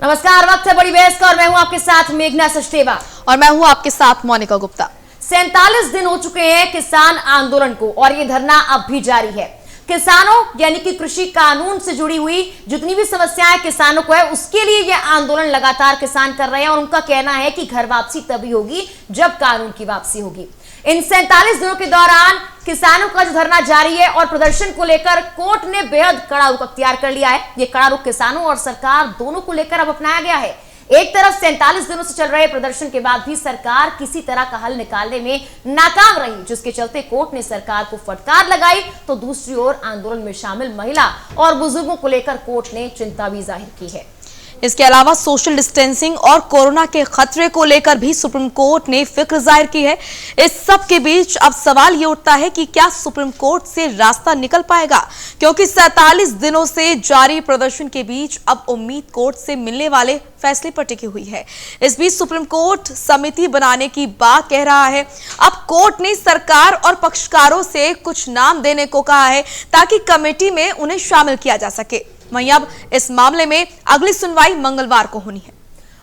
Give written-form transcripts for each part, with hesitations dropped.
नमस्कार, वक्त है बड़ी बहस का और मैं हूं आपके साथ मेघना सचदेवा और मैं हूं आपके साथ मोनिका गुप्ता। 47 दिन हो चुके हैं किसान आंदोलन को और ये धरना अब भी जारी है। किसानों यानी कि कृषि कानून से जुड़ी हुई जितनी भी समस्याएं किसानों को है उसके लिए ये आंदोलन लगातार किसान कर रहे हैं और उनका कहना है कि घर वापसी तभी होगी जब कानून की वापसी होगी। इन 47 दिनों के दौरान किसानों का जो धरना जारी है और प्रदर्शन को लेकर कोर्ट ने बेहद कड़ा रुख अख्तियार कर लिया है। ये कड़ा रुख किसानों और सरकार दोनों को लेकर अब अपनाया गया है। एक तरफ 47 दिनों से चल रहे प्रदर्शन के बाद भी सरकार किसी तरह का हल निकालने में नाकाम रही, जिसके चलते कोर्ट ने सरकार को फटकार लगाई, तो दूसरी ओर आंदोलन में शामिल महिला और बुजुर्गों को लेकर कोर्ट ने चिंता भी जाहिर की है। इसके अलावा सोशल डिस्टेंसिंग और कोरोना के खतरे को लेकर भी सुप्रीम कोर्ट ने फिक्र जाहिर की है। इस सब के बीच अब सवाल ये उठता है कि क्या सुप्रीम कोर्ट से रास्ता निकल पाएगा, क्योंकि 47 दिनों से जारी प्रदर्शन के बीच अब उम्मीद कोर्ट से मिलने वाले फैसले पर टिकी हुई है। इस बीच सुप्रीम कोर्ट समिति बनाने की बात कह रहा है। अब कोर्ट ने सरकार और पक्षकारों से कुछ नाम देने को कहा है ताकि कमेटी में उन्हें शामिल किया जा सके। वहीं अब इस मामले में अगली सुनवाई मंगलवार को होनी है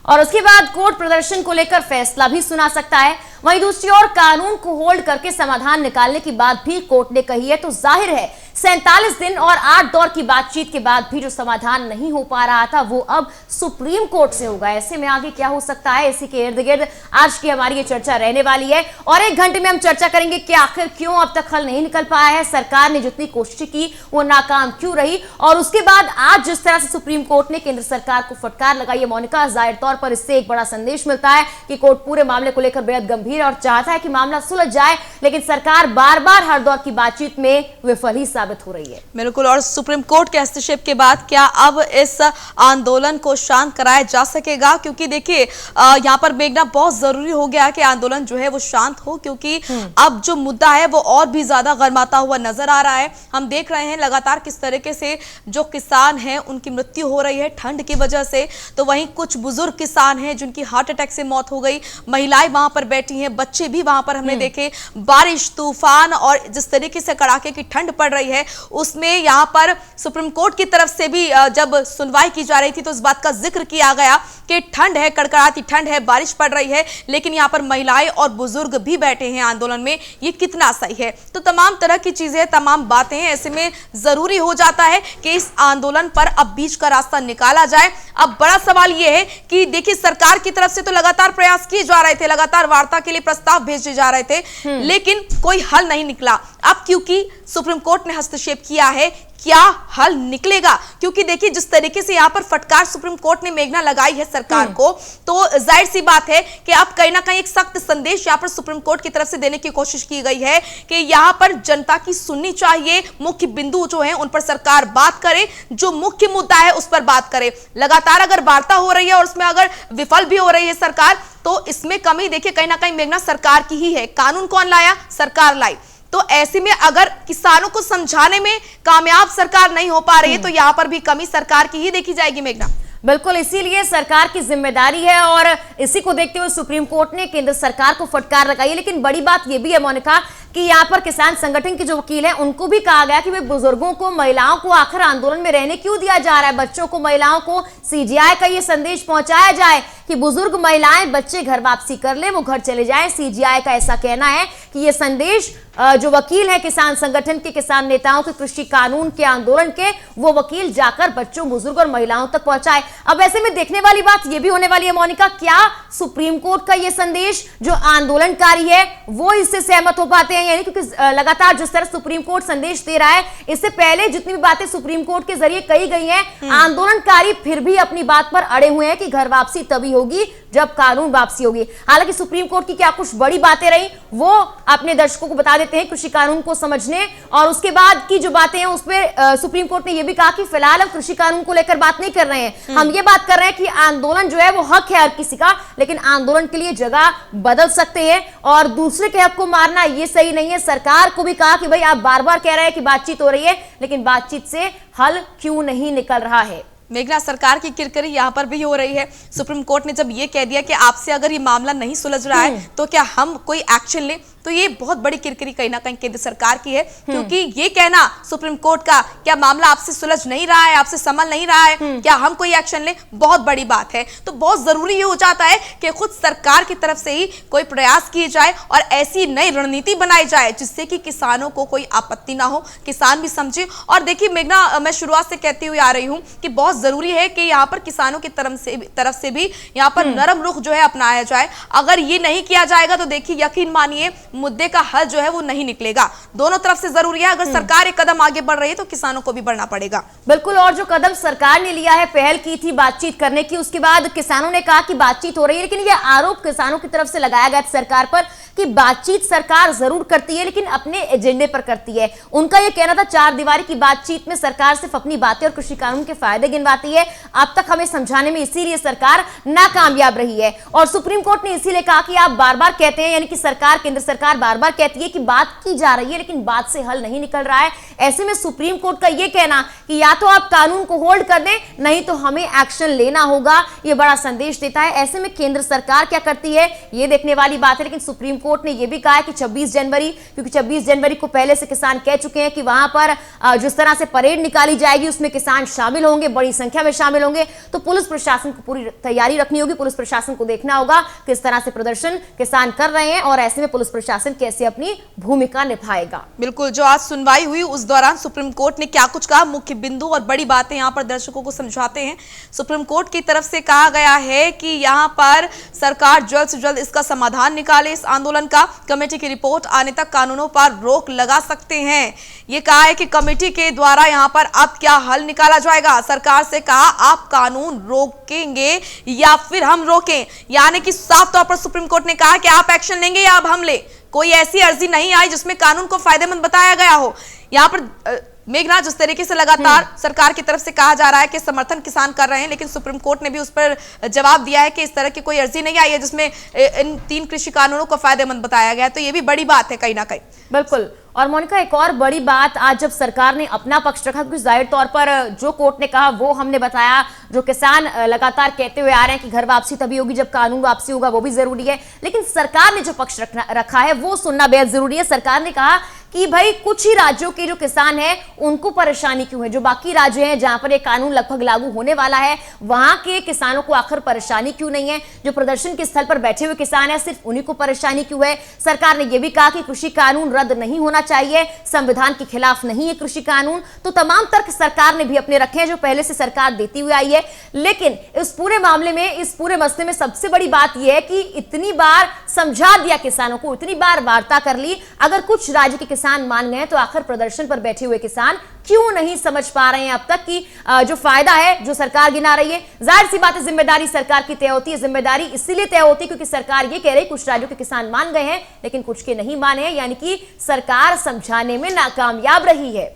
और उसके बाद कोर्ट प्रदर्शन को लेकर फैसला भी सुना सकता है। वहीं दूसरी ओर कानून को होल्ड करके समाधान निकालने की बात भी कोर्ट ने कही है, तो जाहिर है 47 दिन और 8 दौर की बातचीत के बाद भी जो समाधान नहीं हो पा रहा था वो अब सुप्रीम कोर्ट से होगा। ऐसे में आगे क्या हो सकता है, इसी के इर्द गिर्द आज की हमारी ये चर्चा रहने वाली है और 1 घंटे में हम चर्चा करेंगे कि आखिर क्यों अब तक हल नहीं निकल पाया है, सरकार ने जितनी कोशिश की वो नाकाम क्यों रही, और उसके बाद आज जिस तरह से सुप्रीम कोर्ट ने केंद्र सरकार को फटकार लगाई है मोनिका, जाहिर तौर पर इससे एक बड़ा संदेश मिलता है कि कोर्ट पूरे मामले को लेकर बेहद गंभीर और चाहता है कि मामला सुलझ जाए, लेकिन सरकार बार बार हर दौर की बातचीत में विफल ही साबित हो रही है। बिल्कुल, और सुप्रीम कोर्ट के हस्तक्षेप के बाद क्या अब इस आंदोलन को शांत कराया जा सकेगा, क्योंकि देखिए यहाँ पर मेघना बहुत जरूरी हो गया कि आंदोलन जो है वो शांत हो, क्योंकि अब जो मुद्दा है वो और भी ज्यादा गरमाता हुआ नजर आ रहा है। हम देख रहे हैं लगातार किस तरीके से जो किसान हैं उनकी मृत्यु हो रही है ठंड की वजह से, तो वहीं कुछ बुजुर्ग किसान हैं जिनकी हार्ट अटैक से मौत हो गई, महिलाएं वहां पर बैठी हैं, बच्चे भी वहां पर हमने देखे। बारिश, तूफान और जिस तरीके से कड़ाके की ठंड पड़ रही है उसमें यहां पर सुप्रीम कोर्ट की तरफ से भी जब सुनवाई की जा रही थी तो इस बात का जिक्र किया गया कि ठंड है, कड़कड़ाती ठंड है, बारिश पड़ रही है, लेकिन यहां पर महिलाएं और बुजुर्ग भी बैठे हैं आंदोलन में, ये कितना सही है। तो तमाम तरह की चीजें, तमाम बातें हैं, ऐसे में जरूरी हो जाता है कि इस आंदोलन पर अब बीच का रास्ता निकाला जाए। अब बड़ा सवाल यह है कि देखिए सरकार की तरफ से तो लगातार प्रयास किए जा रहे थे, लगातार वार्ता के लिए प्रस्ताव भेजे जा रहे थे, लेकिन कोई हल नहीं निकला। अब क्योंकि सुप्रीम कोर्ट ने हस्तक्षेप किया है, क्या हल निकलेगा, क्योंकि देखिए जिस तरीके से यहां पर फटकार सुप्रीम कोर्ट ने मेघना लगाई है सरकार को, तो जाहिर सी बात है कि अब कहीं ना कहीं एक सख्त संदेश यहां पर सुप्रीम कोर्ट की तरफ से देने की कोशिश की गई है कि यहां पर जनता की सुननी चाहिए, मुख्य बिंदु जो है उन पर सरकार बात करे, जो मुख्य मुद्दा है उस पर बात करे। लगातार अगर वार्ता हो रही है और उसमें अगर विफल भी हो रही है सरकार, तो इसमें कमी देखिए कहीं ना कहीं मेघना सरकार की ही है। कानून कौन लाया? सरकार लाई। तो ऐसे में अगर किसानों को समझाने में कामयाब सरकार नहीं हो पा रही है तो यहां पर भी कमी सरकार की ही देखी जाएगी मेघना। बिल्कुल, इसीलिए सरकार की जिम्मेदारी है और इसी को देखते हुए सुप्रीम कोर्ट ने केंद्र सरकार को फटकार लगाई है। लेकिन बड़ी बात यह भी है मोनिका कि यहाँ पर किसान संगठन के जो वकील हैं उनको भी कहा गया कि वे बुजुर्गों को, महिलाओं को आखिर आंदोलन में रहने क्यों दिया जा रहा है, बच्चों को, महिलाओं को सीजीआई का ये संदेश पहुंचाया जाए कि बुजुर्ग, महिलाएं, बच्चे घर वापसी कर ले, वो घर चले जाएं। सीजीआई का ऐसा कहना है कि ये संदेश जो वकील है किसान संगठन के, किसान नेताओं के, कृषि कानून के आंदोलन के, वो वकील जाकर बच्चों, बुजुर्ग और महिलाओं तक पहुंचाए। अब ऐसे में देखने वाली बात यह भी होने वाली है मोनिका, क्या सुप्रीम कोर्ट का यह संदेश जो आंदोलनकारी है वो इससे सहमत हो पाते हैं, यानी क्योंकि लगातार जिस तरह सुप्रीम कोर्ट संदेश दे रहा है, इससे पहले जितनी भी बातें सुप्रीम कोर्ट के जरिए कही गई हैं, आंदोलनकारी फिर भी अपनी बात पर अड़े हुए हैं कि घर वापसी तभी होगी जब कानून वापसी होगी। हालांकि सुप्रीम कोर्ट की क्या कुछ बड़ी बातें रही वो अपने दर्शकों को बता देते हैं कृषि कानून को समझने, और उसके बाद की जो बातें हैं उसमें सुप्रीम कोर्ट ने यह भी कहा कि फिलहाल हम कृषि कानून को लेकर बात नहीं कर रहे हैं, हम ये बात कर रहे हैं कि आंदोलन जो है वो हक है हर किसी का, लेकिन आंदोलन के लिए जगह बदल सकते हैं और दूसरे के हक को मारना ये सही नहीं है। सरकार को भी कहा कि भाई आप बार बार कह रहे हैं कि बातचीत हो रही है, लेकिन बातचीत से हल क्यों नहीं निकल रहा है। मेघना, सरकार की किरकिरी यहाँ पर भी हो रही है। सुप्रीम कोर्ट ने जब ये कह दिया कि आपसे अगर ये मामला नहीं सुलझ रहा है तो क्या हम कोई एक्शन लें, तो ये बहुत बड़ी किरकिरी कहीं ना कहीं केंद्र सरकार की है, क्योंकि ये कहना सुप्रीम कोर्ट का क्या मामला आपसे सुलझ नहीं रहा है, आपसे संभल नहीं रहा है, क्या हम कोई एक्शन लें, बहुत बड़ी बात है। तो बहुत जरूरी ये हो जाता है कि खुद सरकार की तरफ से ही कोई प्रयास किए जाए और ऐसी नई रणनीति बनाई जाए जिससे कि किसानों को कोई आपत्ति ना हो, किसान भी समझे। और देखिए मेघना, मैं शुरुआत से कहती हुई आ रही हूं कि बहुत जरूरी है कि यहाँ पर किसानों की तरफ से भी यहाँ पर नरम रुख जो है अपनाया जाए। अगर ये नहीं किया जाएगा तो देखिए यकीन मानिए मुद्दे का हल जो है वो नहीं निकलेगा। दोनों तरफ से जरूरी है, अगर सरकार एक कदम आगे बढ़ रही है तो किसानों को भी बढ़ना पड़ेगा। बिल्कुल, और जो कदम सरकार ने लिया है, पहल की थी बातचीत करने की, उसके बाद किसानों ने कहा कि बातचीत हो रही है, लेकिन यह आरोप किसानों की तरफ से लगाया गया सरकार पर कि बातचीत सरकार जरूर करती है लेकिन अपने एजेंडे पर करती है। उनका यह कहना था चार दीवारी की बातचीत में सरकार सिर्फ अपनी बातें और कृषि कानून के फायदे गिनवाती है। अब तक हमें समझाने में इसीलिए सरकार नाकामयाब रही है। और सुप्रीम कोर्ट ने इसीलिए कहा कि आप बार बार कहते हैं, यानी कि सरकार, केंद्र सरकार बार बार कहती है कि बात की जा रही है लेकिन बात से हल नहीं निकल रहा है। ऐसे में सुप्रीम कोर्ट का यह कहना कि या तो आप कानून को होल्ड कर दें, नहीं तो हमें एक्शन लेना होगा, यह बड़ा संदेश देता है। ऐसे में केंद्र सरकार क्या करती है यह देखने वाली बात है। लेकिन सुप्रीम कोर्ट ने यह भी कहा है कि 26 जनवरी, क्योंकि 26 जनवरी को पहले से किसान कह चुके हैं कि वहां पर जिस तरह से परेड निकाली जाएगी उसमें किसान शामिल होंगे, बड़ी संख्या में शामिल होंगे, तो पुलिस प्रशासन को पूरी तैयारी रखनी होगी। पुलिस प्रशासन को देखना होगा किस तरह से प्रदर्शन किसान कर रहे हैं और ऐसे में पुलिस प्रशासन कैसे अपनी भूमिका निभाएगा। बिल्कुल, जो आज सुनवाई हुई उस दौरान सुप्रीम कोर्ट ने क्या कुछ कहा, मुख्य बिंदु और बड़ी बातें यहाँ पर दर्शकों को समझाते हैं। सुप्रीम कोर्ट की तरफ से कहा गया है कि यहाँ पर सरकार जल्द से जल्द इसका समाधान निकाले। इस आंदोलन का कमेटी की रिपोर्ट आने तक कानूनों पर रोक लगा सकते हैं। ये कहा है कि कमेटी के द्वारा यहाँ पर अब क्या हल निकाला जाएगा। सरकार से कहा आप कानून रोकेंगे या फिर हम रोकें, यानी कि साफ तौर पर सुप्रीम कोर्ट ने कहा कि आप एक्शन लेंगे या अब हम ले। कोई ऐसी अर्जी नहीं आई जिसमें कानून को फायदेमंद बताया गया हो। यहाँ पर मेघना, जिस तरीके से लगातार सरकार की तरफ से कहा जा रहा है कि समर्थन किसान कर रहे हैं, लेकिन सुप्रीम कोर्ट ने भी उस पर जवाब दिया है कि इस तरह की कोई अर्जी नहीं आई है जिसमें इन 3 कृषि कानूनों को फायदेमंद बताया गया है। तो ये भी बड़ी बात है कहीं ना कहीं। बिल्कुल, और मोनिका एक और बड़ी बात, आज जब सरकार ने अपना पक्ष रखा, क्योंकि जाहिर तौर पर जो कोर्ट ने कहा वो हमने बताया, जो किसान लगातार कहते हुए आ रहे हैं कि घर वापसी तभी होगी जब कानून वापसी होगा, वो भी जरूरी है। लेकिन सरकार ने जो पक्ष रखा है वो सुनना बेहद जरूरी है। सरकार ने कहा कि भाई कुछ ही राज्यों के जो किसान हैं उनको परेशानी क्यों है, जो बाकी राज्य हैं जहां पर ये कानून लगभग लागू होने वाला है वहां के किसानों को आखिर परेशानी क्यों नहीं है, जो प्रदर्शन के स्थल पर बैठे हुए किसान हैं सिर्फ उन्हीं को परेशानी क्यों है। सरकार ने यह भी कहा कि कृषि कानून रद्द नहीं होना चाहिए, संविधान के खिलाफ नहीं है कृषि कानून। तो तमाम तर्क सरकार ने भी अपने रखे हैं जो पहले से सरकार देती हुई आई है। लेकिन इस पूरे मामले में, इस पूरे मसले में सबसे बड़ी बात यह है कि इतनी बार समझा दिया किसानों को, इतनी बार वार्ता कर ली, अगर कुछ राज्य के किसान मान गए तो आखिर प्रदर्शन पर बैठे हुए किसान क्यों नहीं समझ पा रहे हैं अब तक कि जो फायदा है जो सरकार गिना रही है। जाहिर सी बात है जिम्मेदारी सरकार की तय होती है। जिम्मेदारी इसीलिए तय होती है क्योंकि सरकार ये कह रही है कुछ राज्यों के किसान मान गए हैं लेकिन कुछ के नहीं माने हैं, यानी कि सरकार समझाने में नाकामयाब रही है।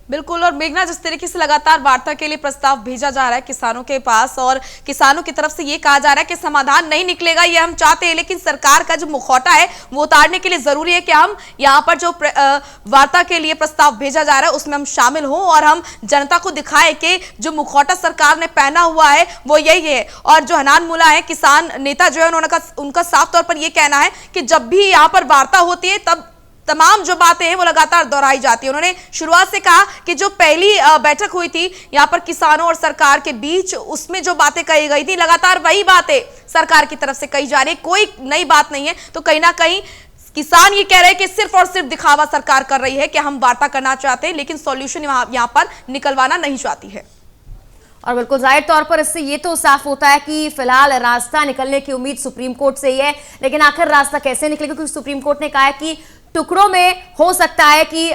बिल्कुल, और मेघना, जिस तरीके से लगातार वार्ता के लिए प्रस्ताव भेजा जा रहा है किसानों के पास और किसानों की तरफ से ये कहा जा रहा है कि समाधान नहीं निकलेगा, ये हम चाहते हैं, लेकिन सरकार का जो मुखौटा है वो उतारने के लिए जरूरी है कि हम यहाँ पर जो वार्ता के लिए प्रस्ताव भेजा जा रहा है उसमें हम शामिल हों और हम जनता को दिखाएं कि जो मुखौटा सरकार ने पहना हुआ है वो यही है। और जो हनान मुल्ला है, किसान नेता जो है, उनका साफ तौर पर यह कहना है कि जब भी यहाँ पर वार्ता होती है तब तमाम जो बातें हैं वो लगातार दोहराई जाती है। उन्होंने शुरुआत से कहा कि जो पहली बैठक हुई थी यहाँ पर किसानों और सरकार के बीच, उसमें जो बातें कही गई थी लगातार वही बातें सरकार की तरफ से कही जा रही है, कोई नई बात नहीं है। तो कहीं ना कहीं किसान ये कह रहे हैं कि सिर्फ और सिर्फ दिखावा सरकार कर रही है कि हम वार्ता करना चाहते हैं लेकिन सॉल्यूशन यहाँ पर निकलवाना नहीं चाहती है। और बिल्कुल जाहिर तौर पर इससे ये तो साफ होता है कि फिलहाल रास्ता निकलने की उम्मीद सुप्रीम कोर्ट से ही है, लेकिन आखिर रास्ता कैसे निकलेगा, क्योंकि सुप्रीम कोर्ट ने कहा है कि टुकड़ों में हो सकता है कि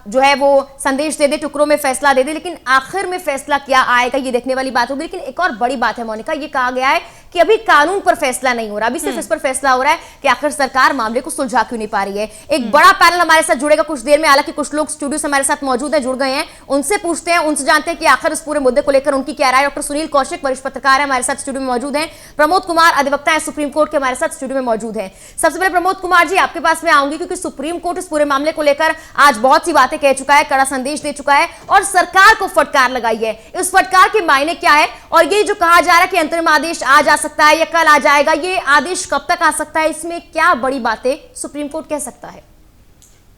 जो है वो संदेश दे दे, टुकड़ों में फैसला दे दे, लेकिन आखिर में फैसला क्या आएगा ये देखने वाली बात होगी। लेकिन एक और बड़ी बात है मोनिका, ये कहा गया है कि अभी कानून पर फैसला नहीं हो रहा, अभी सिर्फ इस पर फैसला हो रहा है कि आखिर सरकार मामले को सुलझा क्यों नहीं पा रही है। एक बड़ा पैनल हमारे साथ जुड़ेगा कुछ देर में, हालांकि कुछ लोग स्टूडियो से हमारे साथ मौजूद हैं, जुड़ गए हैं, उनसे पूछते हैं, उनसे जानते हैं कि आखिर इस पूरे मुद्दे को लेकर उनकी क्या राय। डॉक्टर सुनील कौशिक वरिष्ठ पत्रकार है, हमारे साथ स्टूडियो में मौजूद हैं। प्रमोद कुमार अधिवक्ता है सुप्रीम कोर्ट के, हमारे साथ स्टूडियो में मौजूद हैं। सबसे पहले प्रमोद कुमार जी आपके पास में आऊंगी, क्योंकि सुप्रीम कोर्ट इस पूरे मामले को लेकर आज बहुत सी बातें बातें कह चुका है, कड़ा संदेश दे चुका है और सरकार को फटकार लगाई है। इस फटकार के मायने क्या है और ये जो कहा जा रहा है कि अंतरिम आदेश आज आ सकता है या कल आ जाएगा, ये आदेश कब तक आ सकता है, इसमें क्या बड़ी बातें सुप्रीम कोर्ट कह सकता है?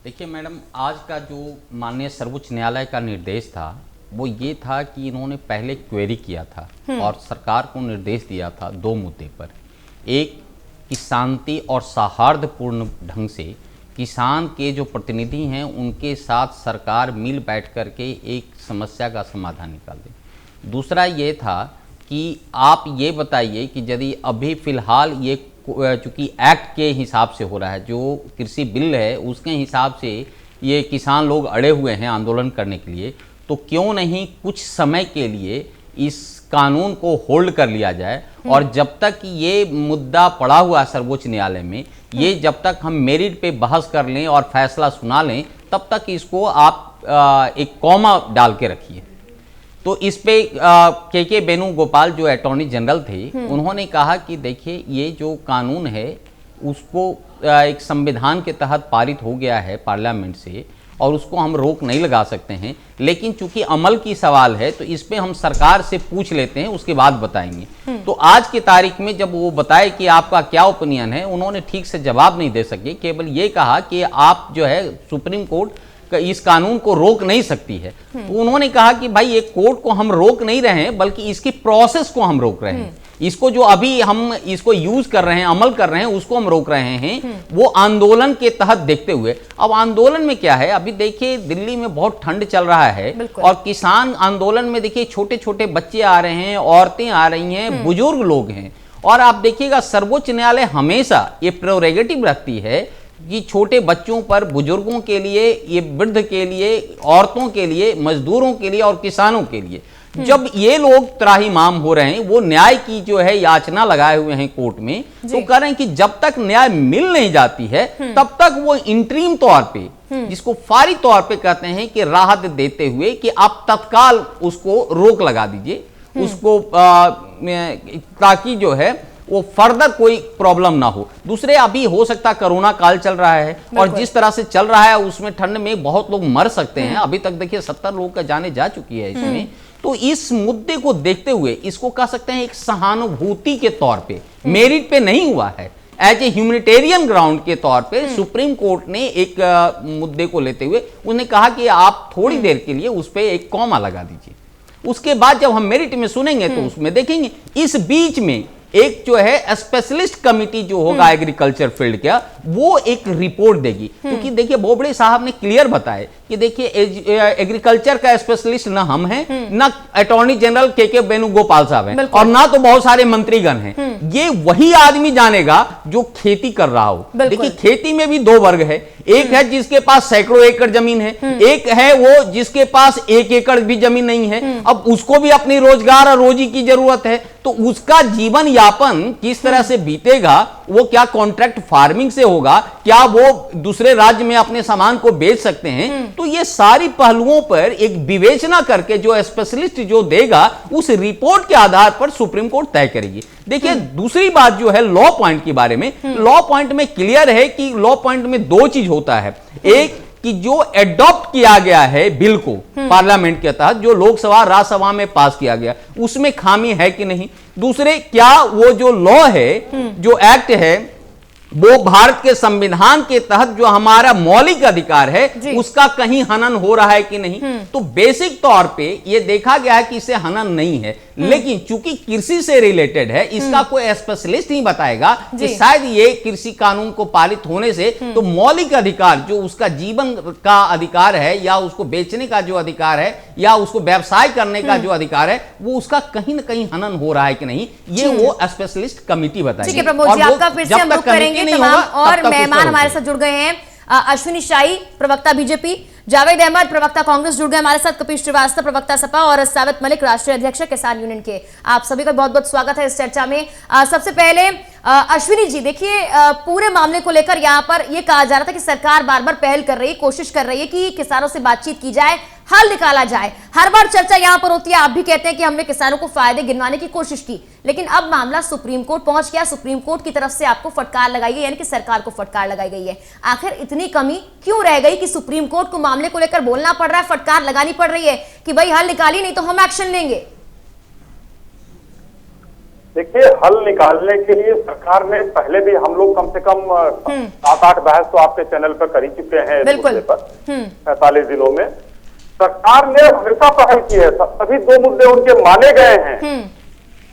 देखिए मैडम, आज का जो माननीय सर्वोच्च न्यायालय का निर्देश था वो ये था कि इन्होंने पहले क्वेरी किया था और सरकार को निर्देश दिया था दो मुद्दे पर। एक कि शांति और सौहार्दपूर्ण ढंग से किसान के जो प्रतिनिधि हैं उनके साथ सरकार मिल बैठ करके एक समस्या का समाधान निकाल दे। दूसरा ये था कि आप ये बताइए कि यदि अभी फ़िलहाल ये चूँकि एक्ट के हिसाब से हो रहा है, जो कृषि बिल है उसके हिसाब से ये किसान लोग अड़े हुए हैं आंदोलन करने के लिए, तो क्यों नहीं कुछ समय के लिए इस कानून को होल्ड कर लिया जाए और जब तक ये मुद्दा पड़ा हुआ है सर्वोच्च न्यायालय में, ये जब तक हम मेरिट पे बहस कर लें और फैसला सुना लें तब तक इसको आप एक कॉमा डाल के रखिए। तो इस पे के वेणुगोपाल जो अटॉर्नी जनरल थे उन्होंने कहा कि देखिए ये जो कानून है उसको एक संविधान के तहत पारित हो गया है पार्लियामेंट से और उसको हम रोक नहीं लगा सकते हैं, लेकिन चूंकि अमल की सवाल है तो इस पे हम सरकार से पूछ लेते हैं, उसके बाद बताएंगे। तो आज की तारीख में जब वो बताए कि आपका क्या ओपिनियन है, उन्होंने ठीक से जवाब नहीं दे सके, केवल ये कहा कि आप जो है सुप्रीम कोर्ट इस कानून को रोक नहीं सकती है। तो उन्होंने कहा कि भाई एक कोर्ट को हम रोक नहीं रहे हैं बल्कि इसकी प्रोसेस को हम रोक रहे हैं, इसको जो अभी हम इसको यूज कर रहे हैं, अमल कर रहे हैं, उसको हम रोक रहे हैं, वो आंदोलन के तहत देखते हुए। अब आंदोलन में क्या है, अभी देखिए दिल्ली में बहुत ठंड चल रहा है और किसान आंदोलन में देखिए छोटे छोटे बच्चे आ रहे हैं, औरतें आ रही हैं, बुजुर्ग लोग हैं। और आप देखिएगा सर्वोच्च न्यायालय हमेशा ये प्रेरोगेटिव रखती है कि छोटे बच्चों पर, बुजुर्गों के लिए, ये वृद्ध के लिए, औरतों के लिए, मजदूरों के लिए और किसानों के लिए जब ये लोग त्राहिमाम हो रहे हैं, वो न्याय की जो है याचना लगाए हुए हैं कोर्ट में, तो कह रहे हैं कि जब तक न्याय मिल नहीं जाती है तब तक वो इंटरिम तौर पे, जिसको फारी तौर पे कहते हैं, कि राहत देते हुए कि आप तत्काल उसको रोक लगा दीजिए उसको, ताकि जो है वो फर्दर कोई प्रॉब्लम ना हो। दूसरे अभी हो सकता कोरोना काल चल रहा है और जिस तरह से चल रहा है उसमें ठंड में बहुत लोग मर सकते हैं। अभी तक देखिए 70 लोगों का जाने जा चुकी है इसमें। तो इस मुद्दे को देखते हुए इसको कह सकते हैं एक सहानुभूति के तौर पे, मेरिट पे नहीं हुआ है, एज ए ह्यूमैनिटेरियन ग्राउंड के तौर पे सुप्रीम कोर्ट ने एक मुद्दे को लेते हुए उन्हें कहा कि आप थोड़ी देर के लिए उस पर एक कॉमा लगा दीजिए। उसके बाद जब हम मेरिट में सुनेंगे तो उसमें देखेंगे। इस बीच में एक जो है स्पेशलिस्ट कमिटी जो होगा एग्रीकल्चर फील्ड का, वो एक रिपोर्ट देगी, क्योंकि देखिए बोबड़े साहब ने क्लियर बताया कि देखिए एग्रीकल्चर का स्पेशलिस्ट ना हम हैं, ना अटॉर्नी जनरल के वेणुगोपाल साहब हैं और ना तो बहुत सारे मंत्रीगण हैं। ये वही आदमी जानेगा जो खेती कर रहा हो। देखिए खेती में भी दो वर्ग है, एक है जिसके पास सैकड़ों एकड़ जमीन है, एक है वो जिसके पास 1 एकड़ भी जमीन नहीं है। अब उसको भी अपनी रोजगार और रोजी की जरूरत है, तो उसका जीवन यापन किस तरह से बीतेगा, वो क्या कॉन्ट्रैक्ट फार्मिंग से होगा, क्या वो दूसरे राज्य में अपने सामान को बेच सकते हैं। तो ये सारी पहलुओं पर एक विवेचना करके जो स्पेशलिस्ट जो देगा उस रिपोर्ट के आधार पर सुप्रीम कोर्ट तय करेगी। देखिए दूसरी बात जो है लॉ पॉइंट के बारे में, लॉ पॉइंट में क्लियर है कि लॉ पॉइंट में दो चीज होता है। एक कि जो एडॉप्ट किया गया है बिल को पार्लियामेंट के तहत, जो लोकसभा राज्यसभा में पास किया गया, उसमें खामी है कि नहीं। दूसरे क्या वो जो लॉ है, जो एक्ट है, वो भारत के संविधान के तहत जो हमारा मौलिक अधिकार है उसका कहीं हनन हो रहा है कि नहीं। तो बेसिक तौर पे ये देखा गया है कि इसे हनन नहीं है, लेकिन चूंकि कृषि से रिलेटेड है, इसका कोई स्पेशलिस्ट नहीं बताएगा कि शायद ये कृषि कानून को पारित होने से तो मौलिक अधिकार जो उसका जीवन का अधिकार है, या उसको बेचने का जो अधिकार है, या उसको व्यवसाय करने का जो अधिकार है, वो उसका कहीं ना कहीं हनन हो रहा है कि नहीं, ये वो स्पेशलिस्ट कमिटी बताएगी। ठीक है प्रमोद जी, आपका फिर से हम रुख करेंगे। तमाम और मेहमान हमारे साथ जुड़ गए हैं। अश्विनी शाही प्रवक्ता बीजेपी, जावेद अहमद प्रवक्ता कांग्रेस जुड़ गए हमारे साथ, कपिल श्रीवास्तव प्रवक्ता सपा और साबित मलिक राष्ट्रीय अध्यक्ष किसान यूनियन के। आप सभी का बहुत बहुत स्वागत है इस चर्चा में। सबसे पहले अश्विनी जी, देखिए पूरे मामले को लेकर यहाँ पर यह कहा जा रहा था कि सरकार बार बार पहल कर रही है, कोशिश कर रही है कि किसानों से बातचीत की जाए, हल निकाला जाए। हर बार चर्चा यहां पर होती है, आप भी कहते हैं कि हमने किसानों को फायदे गिनवाने की कोशिश की, लेकिन अब मामला सुप्रीम कोर्ट पहुंच गया। सुप्रीम कोर्ट की तरफ से आपको फटकार लगाई गई, यानी कि सरकार को फटकार लगाई गई है। आखिर इतनी कमी क्यों रह गई कि सुप्रीम कोर्ट को मामले को लेकर बोलना पड़ रहा है, फटकार लगानी पड़ रही है कि भाई हल निकालिए नहीं तो हम एक्शन लेंगे? देखिए, हल निकालने के लिए सरकार ने पहले भी हम लोग कम से कम 7-8 बहस तो आपके चैनल पर कर ही चुके हैं इस मुद्दे पर। 45 जिलों में सरकार ने हमेशा पहल की है, सभी 2 मुद्दे उनके माने गए हैं।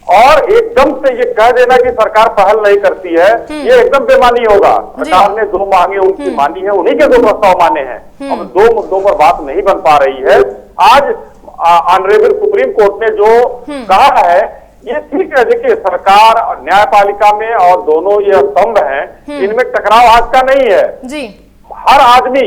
और एकदम से ये कह देना कि सरकार पहल नहीं करती है, ये एकदम बेमानी होगा। सरकार ने 2 मांगे उनकी मानी है, उन्हीं के 2 प्रस्ताव माने हैं। अब 2 मुद्दों पर बात नहीं बन पा रही है। आज ऑनरेबल सुप्रीम कोर्ट ने जो कहा है ये ठीक है। देखिए, सरकार और न्यायपालिका में और दोनों ये स्तंभ हैं, इनमें टकराव आज का नहीं है जी। हर आदमी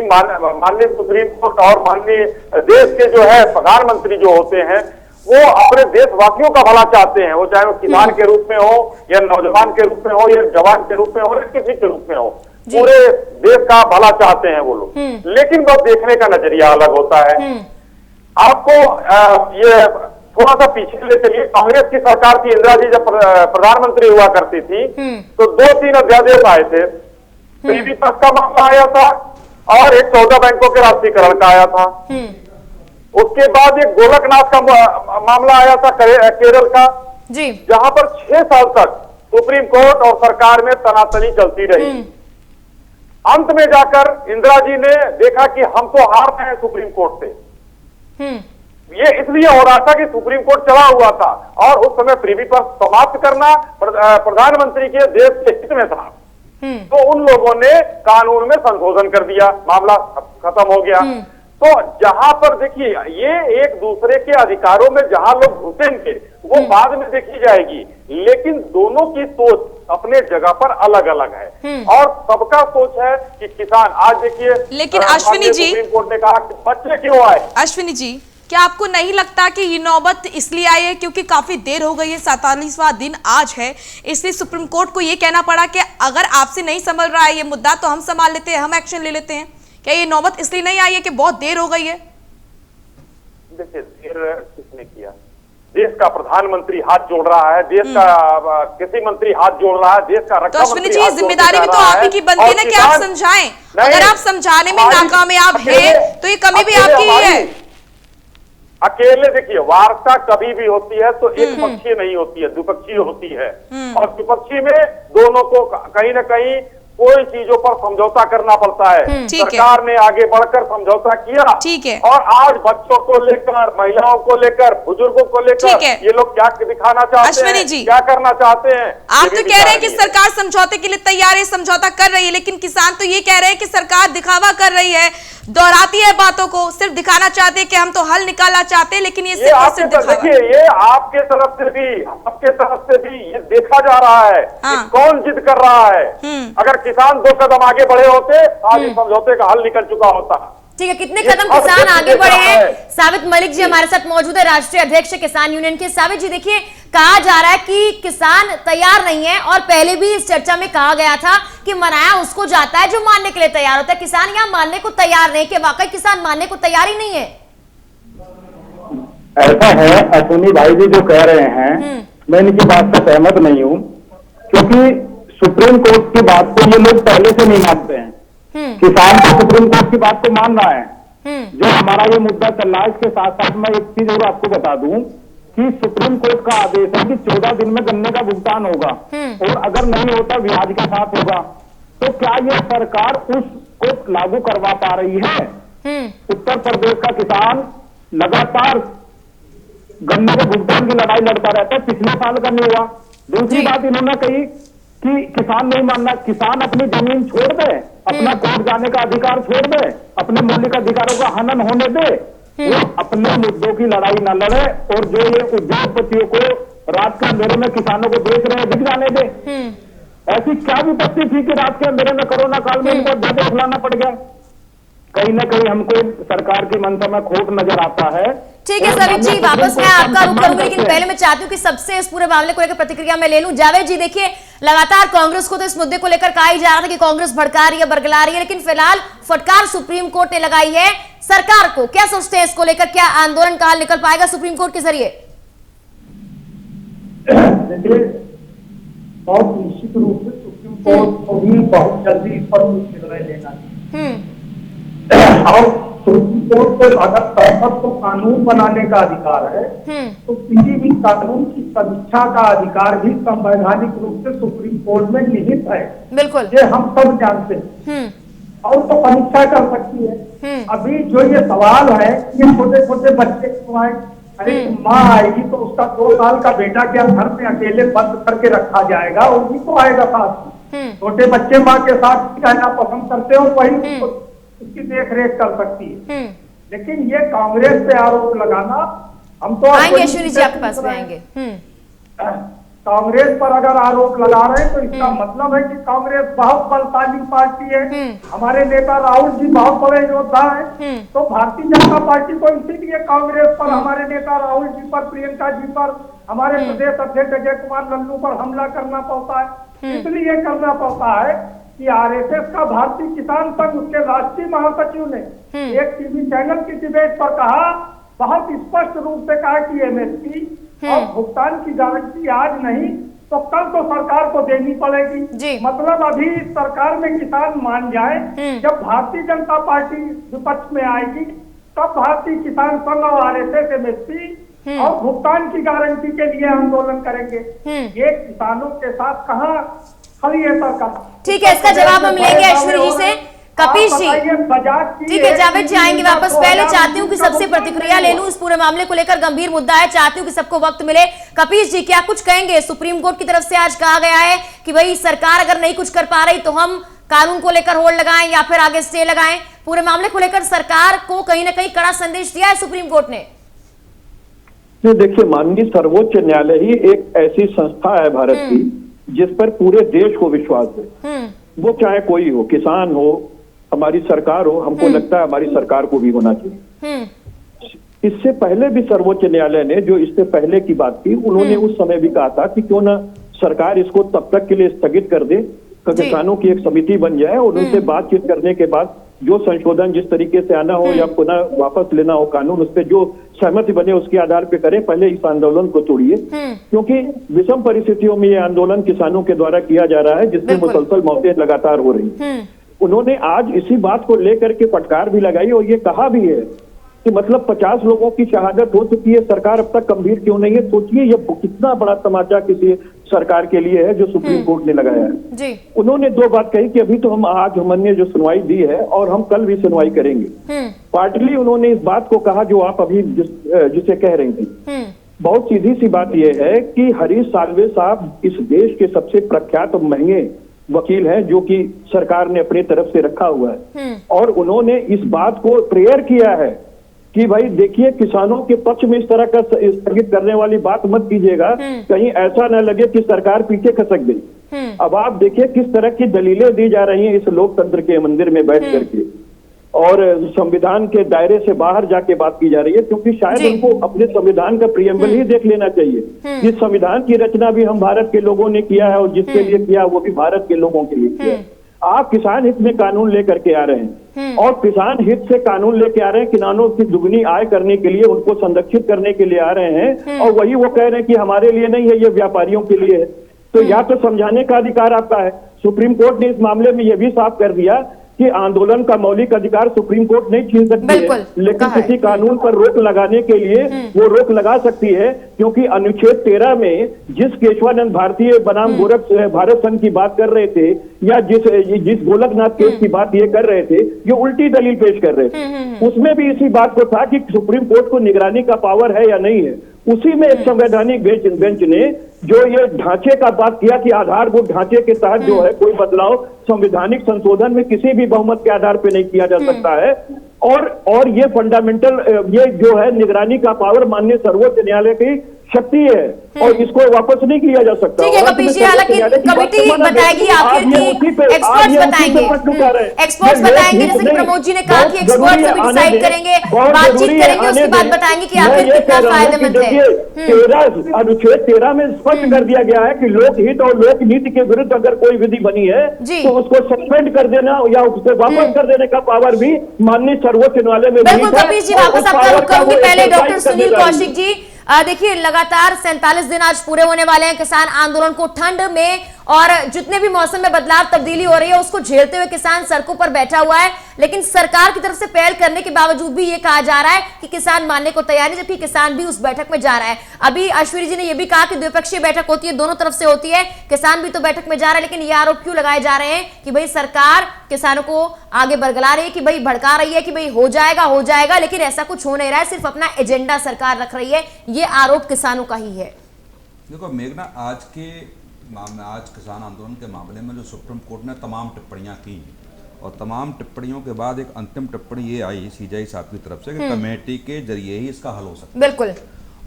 माननीय सुप्रीम कोर्ट और माननीय देश के जो है प्रधानमंत्री जो होते हैं वो अपने देशवासियों का भला चाहते हैं, वो चाहे वो किसान के रूप में हो या नौजवान के रूप में हो या जवान के रूप में हो या किसी के रूप में हो, पूरे देश का भला चाहते हैं वो लोग। लेकिन वो देखने का नजरिया अलग होता है। आपको ये थोड़ा सा पीछे ले चलिए, कांग्रेस की सरकार थी, इंदिरा जी जब प्रधानमंत्री हुआ करती थी तो 2-3 अध्यादेश आए थे। पीवी तक का मामला आया था और एक 14 बैंकों के राष्ट्रीयकरण का आया था। उसके बाद एक गोलकनाथ का मामला आया था केरल का जी, जहां पर 6 साल तक सुप्रीम कोर्ट और सरकार में तनातनी चलती रही। अंत में जाकर इंदिरा जी ने देखा कि हम तो हार रहे हैं सुप्रीम कोर्ट से। ये इसलिए हो रहा था कि सुप्रीम कोर्ट चला हुआ था और उस समय प्रीवी पर समाप्त करना प्रधानमंत्री के देश के हित में था। तो उन लोगों ने कानून में संशोधन कर दिया, मामला खत्म हो गया। तो जहां पर देखिए, ये एक दूसरे के अधिकारों में जहां लोग घुसेंगे वो बाद में देखी जाएगी, लेकिन दोनों की सोच अपने जगह पर अलग अलग है और सबका सोच है कि किसान आज देखिए। लेकिन अश्विनी जी, सुप्रीम कोर्ट ने कहा कि बच्चे क्यों आए। अश्विनी जी, क्या आपको नहीं लगता कि ये नौबत इसलिए आई है क्योंकि काफी देर हो गई है, 47वां दिन आज है, इसलिए सुप्रीम कोर्ट को ये कहना पड़ा कि अगर आपसे नहीं संभल रहा है ये मुद्दा तो हम संभाल लेते हैं, हम एक्शन ले लेते हैं? क्या ये नौबत इसलिए नहीं आई है कि बहुत देर हो गई है? देखिए, देर किसने किया? देश का प्रधानमंत्री हाथ जोड़ रहा है, देश का कृषि मंत्री हाथ जोड़ रहा है, देश का रक्षा मंत्री। अश्विनी जी, जिम्मेदारी भी तो आप ही की बनती है ना कि आप समझाएं। अगर आप समझाने में नाकामयाब है तो ये कमी भी आपकी ही है। अकेले देखिए, वार्ता कभी भी होती है तो एक पक्षीय नहीं होती है, द्विपक्षीय होती है। और द्विपक्षीय में दोनों को कहीं ना कहीं कोई चीजों पर समझौता करना पड़ता है। सरकार ने आगे बढ़कर समझौता किया, ठीक है। और आज बच्चों को लेकर, महिलाओं को लेकर, बुजुर्गों को लेकर ये लोग क्या दिखाना चाहते हैं, क्या करना चाहते हैं? आप तो कह रहे हैं कि सरकार समझौते के लिए तैयार है, समझौता कर रही है, लेकिन किसान तो ये कह रहे हैं कि सरकार दिखावा कर रही है, दोहराती है बातों को, सिर्फ दिखाना चाहते हैं कि हम तो हल निकालना चाहते हैं, लेकिन ये सिर्फ देखिए, ये आपके तरफ से भी, आपके तरफ से भी ये देखा जा रहा है कि कौन जिद कर रहा है। अगर किसान 2 कदम आगे बढ़े होते आज इस समझौते का हल निकल चुका होता। ठीक है, कितने कदम किसान आगे बढ़े हैं? साबित मलिक जी हमारे साथ मौजूद है, राष्ट्रीय अध्यक्ष किसान यूनियन के। साबित जी, देखिए, कहा जा रहा है कि किसान तैयार नहीं है और पहले भी इस चर्चा में कहा गया था कि मनाया उसको जाता है जो मानने के लिए तैयार होता है। किसान यहाँ मानने को तैयार नहीं, कि वाकई किसान मानने को तैयार ही नहीं है? ऐसा है, अश्विनी भाई जी जो कह रहे हैं मैं इनकी बात से सहमत नहीं हूँ, क्योंकि सुप्रीम कोर्ट की बात को ये लोग पहले से नहीं मानते हैं। किसान को सुप्रीम कोर्ट की बात को मानना है। जो हमारा ये मुद्दा चल रहा है, इसके साथ साथ मैं एक चीज और आपको बता दूं कि सुप्रीम कोर्ट का आदेश है कि 14 दिन में गन्ने का भुगतान होगा और अगर नहीं होता ब्याज के साथ होगा। तो क्या ये सरकार उसको लागू करवा पा रही है? उत्तर प्रदेश का किसान लगातार गन्ने के भुगतान की लड़ाई लड़ता रहता है, पिछले साल का नहीं हुआ। दूसरी बात इन्होंने कही कि किसान नहीं मानना, किसान अपनी जमीन छोड़ दे, अपना कोर्ट जाने का अधिकार छोड़ दे, अपने मौलिक अधिकारों का हनन होने दे, वो अपने मुद्दों की लड़ाई न लड़े और जो ये उद्योगपतियों को रात के अंधेरे में किसानों को बेच रहे हैं दिख जाने दे। ऐसी क्या विपत्ति थी कि रात के अंधेरे में कोरोना काल में इनको दे खिलाना पड़ गया? कहीं ना कहीं हमको सरकार की मंशा में खोट नजर आता है। ठीक है सवित जी, वापस मैं आपका रुख करूंगी, लेकिन पहले मैं चाहती हूँ कि सबसे इस पूरे मामले को लेकर प्रतिक्रिया मैं ले लूं। जावेद जी, देखिए, लगातार कांग्रेस को तो इस मुद्दे को लेकर कहा ही जा रहा था कि कांग्रेस भड़का रही है, बरगला रही है, लेकिन फिलहाल फटकार सुप्रीम कोर्ट ने लगाई है। सरकार को, क्या सोचते हैं इसको लेकर? क्या आंदोलन का हल निकल पाएगा सुप्रीम कोर्ट के जरिए? देखिए, बहुत निश्चित रूप से सुप्रीम कोर्ट को भी बहुत जल्दी इस पर कुछ निर्णय लेना चाहिए। और सुप्रीम कोर्ट को अगर संसद को कानून बनाने का अधिकार है तो किसी भी कानून की समीक्षा का अधिकार भी संवैधानिक रूप से सुप्रीम कोर्ट में निहित है। बिल्कुल, ये हम सब जानते हैं और तो समीक्षा कर सकती है। अभी जो ये सवाल है, ये छोटे छोटे बच्चे क्यों आए? अरे माँ आएगी तो उसका 2 साल का बेटा क्या घर में अकेले बंद करके रखा जाएगा? वो भी तो आएगा साथ। छोटे बच्चे माँ के साथ रहना पसंद करते हो, वही उसकी देख रेख कर सकती है। लेकिन ये कांग्रेस पे आरोप लगाना, हम तो आएंगे अश्विनी जी आपके पास में आएंगे। कांग्रेस पर अगर आरोप लगा रहे हैं तो इसका मतलब है कि कांग्रेस बहुत बलशाली पार्टी है। हमारे नेता राहुल जी बहुत बड़े योद्धा हैं। तो भारतीय जनता पार्टी को इसीलिए कांग्रेस पर, हमारे नेता राहुल जी पर, प्रियंका जी पर, हमारे प्रदेश अध्यक्ष अजय कुमार लल्लू पर हमला करना पड़ता है। इसलिए करना पड़ता है कि आरएसएस का भारतीय किसान संघ, उसके राष्ट्रीय महासचिव ने एक टीवी चैनल की डिबेट पर कहा, बहुत स्पष्ट रूप से कहा कि एमएसपी और भुगतान की गारंटी आज नहीं तो कल तो सरकार को देनी पड़ेगी। मतलब अभी सरकार में किसान मान जाए, जब भारतीय जनता पार्टी विपक्ष में आएगी तब भारतीय किसान संघ और आरएसएस एमएसपी और भुगतान की गारंटी के लिए आंदोलन करेंगे। ये किसानों के साथ कहाँ खड़ी है सरकार? ठीक है, इसका जवाब हम लेंगे अश्विनी जी से। कपिश जी, ठीक है, जावेद जी आएंगे वापस। पहले चाहती हूँ कि सबसे प्रतिक्रिया ले लूं इस पूरे मामले को लेकर, गंभीर मुद्दा है, चाहती हूँ कि सबको वक्त मिले। कपिश जी, क्या कुछ कहेंगे? सुप्रीम कोर्ट की तरफ से आज कहा गया है कि भाई सरकार अगर नहीं कुछ कर पा रही तो हम कानून को लेकर होल्ड लगाएं या फिर आगे स्टे लगाएं। पूरे मामले को लेकर सरकार को कहीं ना कहीं कड़ा संदेश दिया है सुप्रीम कोर्ट ने। देखिए, माननीय सर्वोच्च न्यायालय ही एक ऐसी संस्था है भारत की जिस पर पूरे देश को विश्वास है। वो चाहे कोई हो, किसान हो, हमारी सरकार हो, हमको लगता है हमारी सरकार को भी होना चाहिए। इससे पहले भी सर्वोच्च न्यायालय ने, जो इससे पहले की बात थी, उन्होंने उस समय भी कहा था कि क्यों ना सरकार इसको तब तक के लिए स्थगित कर दे, किसानों की एक समिति बन जाए और उनसे बातचीत करने के बाद जो संशोधन जिस तरीके से आना हो या पुनः वापस लेना हो कानून, उस पर जो सहमति बने उसके आधार पे करें। पहले इस आंदोलन को तोड़िए, क्योंकि विषम परिस्थितियों में ये आंदोलन किसानों के द्वारा किया जा रहा है, जिसमें मुसलसल मौतें लगातार हो रही हैं। उन्होंने आज इसी बात को लेकर के फटकार भी लगाई और ये कहा भी है कि मतलब 50 लोगों की शहादत हो चुकी है, सरकार अब तक गंभीर क्यों नहीं है? सोचिए ये कितना बड़ा तमाचा किसी सरकार के लिए है जो सुप्रीम कोर्ट ने लगाया है। जी। उन्होंने 2 बात कही कि अभी तो हमने जो सुनवाई दी है और हम कल भी सुनवाई करेंगे। पार्टली उन्होंने इस बात को कहा जो आप अभी जिसे कह रही थी। बहुत सीधी सी बात यह है कि हरीश साल्वे साहब इस देश के सबसे प्रख्यात और महंगे वकील हैं जो कि सरकार ने अपनी तरफ से रखा हुआ है, और उन्होंने इस बात को प्रेयर किया है कि भाई देखिए, किसानों के पक्ष में इस तरह का स्थगित करने वाली बात मत कीजिएगा, कहीं ऐसा न लगे कि सरकार पीछे खसक गई। अब आप देखिए किस तरह की दलीलें दी जा रही हैं इस लोकतंत्र के मंदिर में बैठ करके, और संविधान के दायरे से बाहर जाके बात की जा रही है, क्योंकि शायद उनको अपने संविधान का प्रियम्बल ही देख लेना चाहिए। इस संविधान की रचना भी हम भारत के लोगों ने किया है और जिसके लिए किया वो भी भारत के लोगों के लिए किया। आप किसान हित में कानून लेकर के आ रहे हैं और किसान हित से कानून लेके आ रहे हैं, किसानों की दुगनी आय करने के लिए, उनको संरक्षित करने के लिए आ रहे हैं, और वही वो कह रहे हैं कि हमारे लिए नहीं है, ये व्यापारियों के लिए है। तो या तो समझाने का अधिकार आपका है। सुप्रीम कोर्ट ने इस मामले में यह भी साफ कर दिया कि आंदोलन का मौलिक अधिकार सुप्रीम कोर्ट नहीं छीन सकती है, लेकिन किसी कानून पर रोक लगाने के लिए वो रोक लगा सकती है, क्योंकि अनुच्छेद 13 में जिस केशवानंद भारतीय बनाम गोरख भारत संघ की बात कर रहे थे, या जिस गोलकनाथ केस की बात ये कर रहे थे, ये उल्टी दलील पेश कर रहे थे। उसमें भी इसी बात को था कि सुप्रीम कोर्ट को निगरानी का पावर है या नहीं है। उसी में एक संवैधानिक बेंच ने जो ये ढांचे का बात किया कि आधारभूत ढांचे के तहत जो है कोई बदलाव संवैधानिक संशोधन में किसी भी बहुमत के आधार पे नहीं किया जा सकता है, और ये फंडामेंटल ये जो है निगरानी का पावर माननीय सर्वोच्च न्यायालय की क्षति है और इसको वापस नहीं किया जा सकता। ठीक है कपिल जी, हालांकि कमेटी बताएगी आखिर की, एक्सपर्ट्स बताएंगे, एक्सपर्ट्स बताएंगे, जैसे कि प्रमोद जी ने कहा कि एक्सपर्ट्स अभी डिसाइड करेंगे, बातचीत करेंगे, उसके बाद बताएंगे कि आखिर कितना फायदेमंद है। 13 अनुच्छेद 13 में स्पष्ट कर दिया गया है कि लोकहित और लोकनीति के विरुद्ध अगर कोई विधि बनी है तो उसको सस्पेंड कर देना या उसे वापस कर देने का पावर भी माननीय सर्वोच्च न्यायालय में। बिल्कुल कपिल जी, वापस आपका रुख करूंगी, पहले डॉक्टर सुनील कौशिक जी, देखिए लगातार 47 दिन आज पूरे होने वाले हैं किसान आंदोलन को। ठंड में और जितने भी मौसम में बदलाव तब्दीली हो रही है उसको झेलते हुए किसान सड़कों पर बैठा हुआ है, लेकिन सरकार की तरफ से पहल करने के बावजूद भी ये कहा जा रहा है कि किसान मानने को तैयार नहीं, जबकि किसान भी उस बैठक में जा रहा है। अभी अश्विनी जी ने यह भी कहा कि द्विपक्षीय बैठक होती है, दोनों तरफ से होती है, किसान भी तो बैठक में जा रहा है, लेकिन ये आरोप क्यों लगाए जा रहे हैं कि भाई सरकार किसानों को आगे बरगला रही है, कि भाई भड़का रही है कि भाई हो जाएगा, लेकिन ऐसा कुछ हो नहीं रहा है, सिर्फ अपना एजेंडा सरकार रख रही है, ये आरोप किसानों का ही है। देखो मेघना, आज किसान आंदोलन के मामले में जो सुप्रीम कोर्ट ने तमाम टिप्पणियां की और तमाम टिप्पणियों के बाद एक अंतिम टिप्पणी ये आई सीजेआई साहब की तरफ से कि कमेटी के जरिए ही इसका हल हो सकता है। बिल्कुल।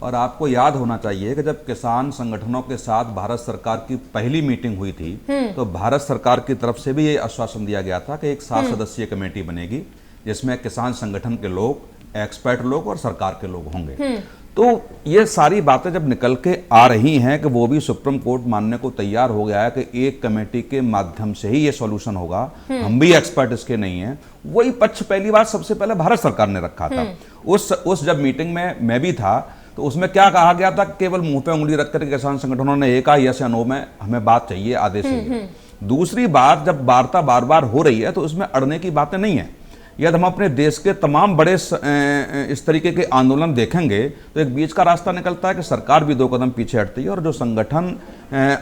और आपको याद होना चाहिए कि जब किसान संगठनों के साथ भारत सरकार की पहली मीटिंग हुई थी तो भारत सरकार की तरफ से भी ये आश्वासन दिया गया था कि एक 7 सदस्यीय कमेटी बनेगी जिसमें किसान संगठन के लोग, एक्सपर्ट लोग और सरकार के लोग होंगे। तो ये सारी बातें जब निकल के आ रही हैं कि वो भी सुप्रीम कोर्ट मानने को तैयार हो गया है कि एक कमेटी के माध्यम से ही ये सॉल्यूशन होगा, हम भी एक्सपर्ट इसके नहीं हैं, वही पक्ष पहली बार सबसे पहले भारत सरकार ने रखा था। उस जब मीटिंग में मैं भी था तो उसमें क्या कहा गया था, केवल मुंह पे उंगली रख करके किसान संगठनों ने एक कहा यस या नो में हमें बात चाहिए, आदेश चाहिए। दूसरी बात, जब वार्ता बार बार हो रही है तो उसमें अड़ने की बातें नहीं है। यदि हम अपने देश के तमाम बड़े इस तरीके के आंदोलन देखेंगे तो एक बीच का रास्ता निकलता है कि सरकार भी 2 कदम पीछे हटती है और जो संगठन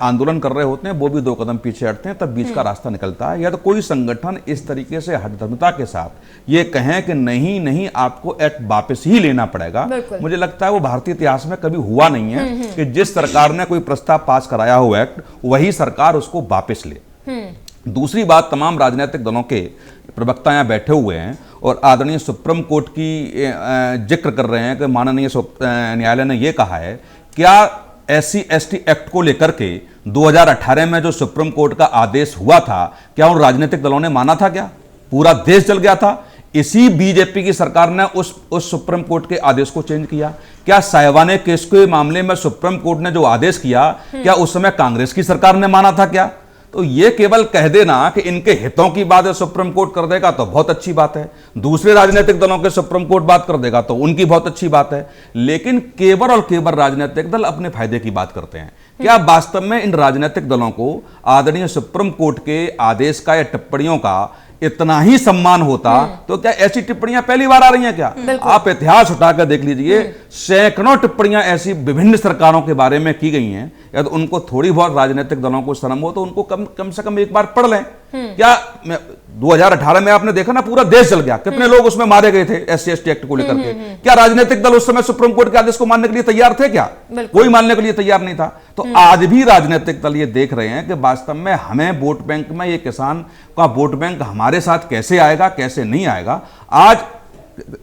आंदोलन कर रहे होते हैं वो भी 2 कदम पीछे हटते हैं, तब बीच का रास्ता निकलता है। या तो कोई संगठन इस तरीके से हठधर्मिता के साथ ये कहें कि नहीं आपको एक्ट वापस ही लेना पड़ेगा, मुझे लगता है वो भारतीय इतिहास में कभी हुआ नहीं है कि जिस सरकार ने कोई प्रस्ताव पास कराया हो एक्ट, वही सरकार उसको वापस ले। दूसरी बात, तमाम राजनीतिक दलों के प्रवक्ता यहाँ बैठे हुए हैं और आदरणीय सुप्रीम कोर्ट की जिक्र कर रहे हैं कि माननीय न्यायालय ने यह कहा है, क्या SC/ST एक्ट को लेकर के 2018 में जो सुप्रीम कोर्ट का आदेश हुआ था, क्या उन राजनीतिक दलों ने माना था? क्या पूरा देश जल गया था? इसी बीजेपी की सरकार ने उस सुप्रीम कोर्ट के आदेश को चेंज किया। क्या साहिवाने केस के मामले में सुप्रीम कोर्ट ने जो आदेश किया, क्या उस समय कांग्रेस की सरकार ने माना था? क्या तो ये केवल कह देना कि इनके हितों की बात सुप्रीम कोर्ट कर देगा तो बहुत अच्छी बात है, दूसरे राजनीतिक दलों के सुप्रीम कोर्ट बात कर देगा तो उनकी बहुत अच्छी बात है, लेकिन केवल और केवल राजनीतिक दल अपने फायदे की बात करते हैं। क्या वास्तव में इन राजनीतिक दलों को आदरणीय सुप्रीम कोर्ट के आदेश का या टिप्पणियों का इतना ही सम्मान होता तो क्या ऐसी टिप्पणियां पहली बार आ रही हैं? क्या आप इतिहास उठाकर देख लीजिए, सैकड़ों टिप्पणियां ऐसी विभिन्न सरकारों के बारे में की गई हैं। या तो उनको थोड़ी बहुत राजनीतिक दलों को शर्म हो तो उनको कम से कम एक बार पढ़ लें। क्या 2018 में आपने देखा ना, पूरा देश जल गया, कितने लोग उसमें मारे गए थे SC/ST एक्ट को लेकर के। क्या राजनीतिक दल उस समय सुप्रीम कोर्ट के आदेश को मानने के लिए तैयार थे? क्या कोई मानने के लिए तैयार नहीं था। तो आज भी राजनीतिक दल ये देख रहे हैं कि वास्तव में हमें वोट बैंक में, ये किसान का वोट बैंक हमारे साथ कैसे आएगा, कैसे नहीं आएगा। आज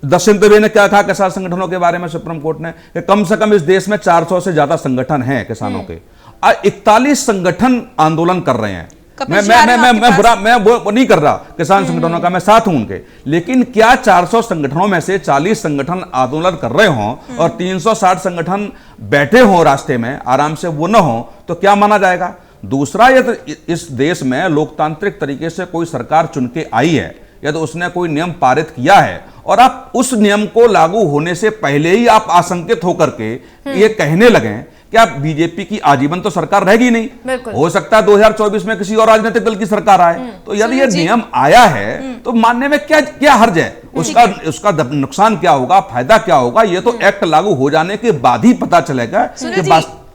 दक्षिण दुबे ने क्या कहा किसान संगठनों के बारे में सुप्रीम कोर्ट ने, कि कम से कम इस देश में 400 से ज्यादा संगठन हैं किसानों के, आज 41 संगठन आंदोलन कर रहे हैं। मैं वो नहीं कर रहा किसान संगठनों का, मैं साथ हूं उनके, लेकिन क्या 400 संगठनों में से 40 संगठन आंदोलन कर रहे हों और 360 संगठन बैठे हों रास्ते में आराम से, वो न हो तो क्या माना जाएगा? दूसरा, यदि इस देश में लोकतांत्रिक तरीके से कोई सरकार चुन के आई है या तो उसने कोई नियम पारित किया है और आप उस नियम को लागू होने से पहले ही आप आशंकित होकर के ये कहने लगे क्या बीजेपी की आजीवन तो सरकार रहेगी नहीं, हो सकता है 2024 में किसी और राजनीतिक दल की सरकार आए। तो यदि ये नियम आया है तो मानने में क्या हर्ज है? उसका नुकसान क्या होगा, फायदा क्या होगा, ये तो एक्ट लागू हो जाने के बाद ही पता चलेगा।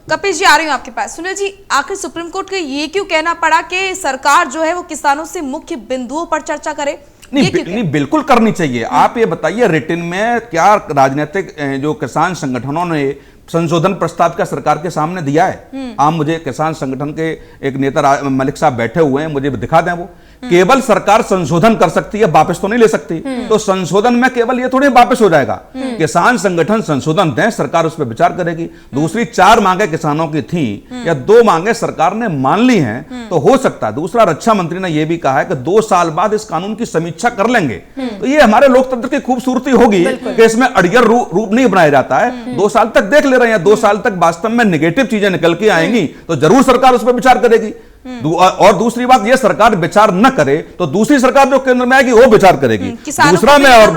कपिल जी, आ रही हूं आपके पास। सुनील जी, आखिर सुप्रीम कोर्ट को ये क्यों कहना पड़ा कि सरकार जो है वो किसानों से मुख्य बिंदुओं पर चर्चा करे? नहीं, बिल्कुल करनी चाहिए। आप ये बताइए, रिटर्न में क्या राजनीतिक जो किसान संगठनों ने संशोधन प्रस्ताव क्या सरकार के सामने दिया है? आप मुझे किसान संगठन के एक नेता मलिक साहब बैठे हुए हैं, मुझे दिखा दें वो केवल सरकार संशोधन कर सकती है, वापस तो नहीं ले सकती। तो संशोधन में केवल ये थोड़ी वापस हो जाएगा। किसान संगठन संशोधन दें, सरकार उस पर विचार करेगी। दूसरी 4 मांगे किसानों की थी या 2 मांगे सरकार ने मान ली हैं तो हो सकता है। दूसरा, रक्षा मंत्री ने यह भी कहा है कि 2 साल बाद इस कानून की समीक्षा कर लेंगे। तो ये हमारे लोकतंत्र की खूबसूरती होगी कि इसमें अड़ियल रूप नहीं बनाया जाता है। 2 साल तक देख ले रहे हैं, 2 साल तक वास्तव में नेगेटिव चीजें निकल के आएंगी तो जरूर सरकार उस पर विचार करेगी। और दूसरी बात, ये सरकार विचार न करे तो दूसरी सरकार जो केंद्र में आएगी वो विचार करेगी। दूसरा मैं और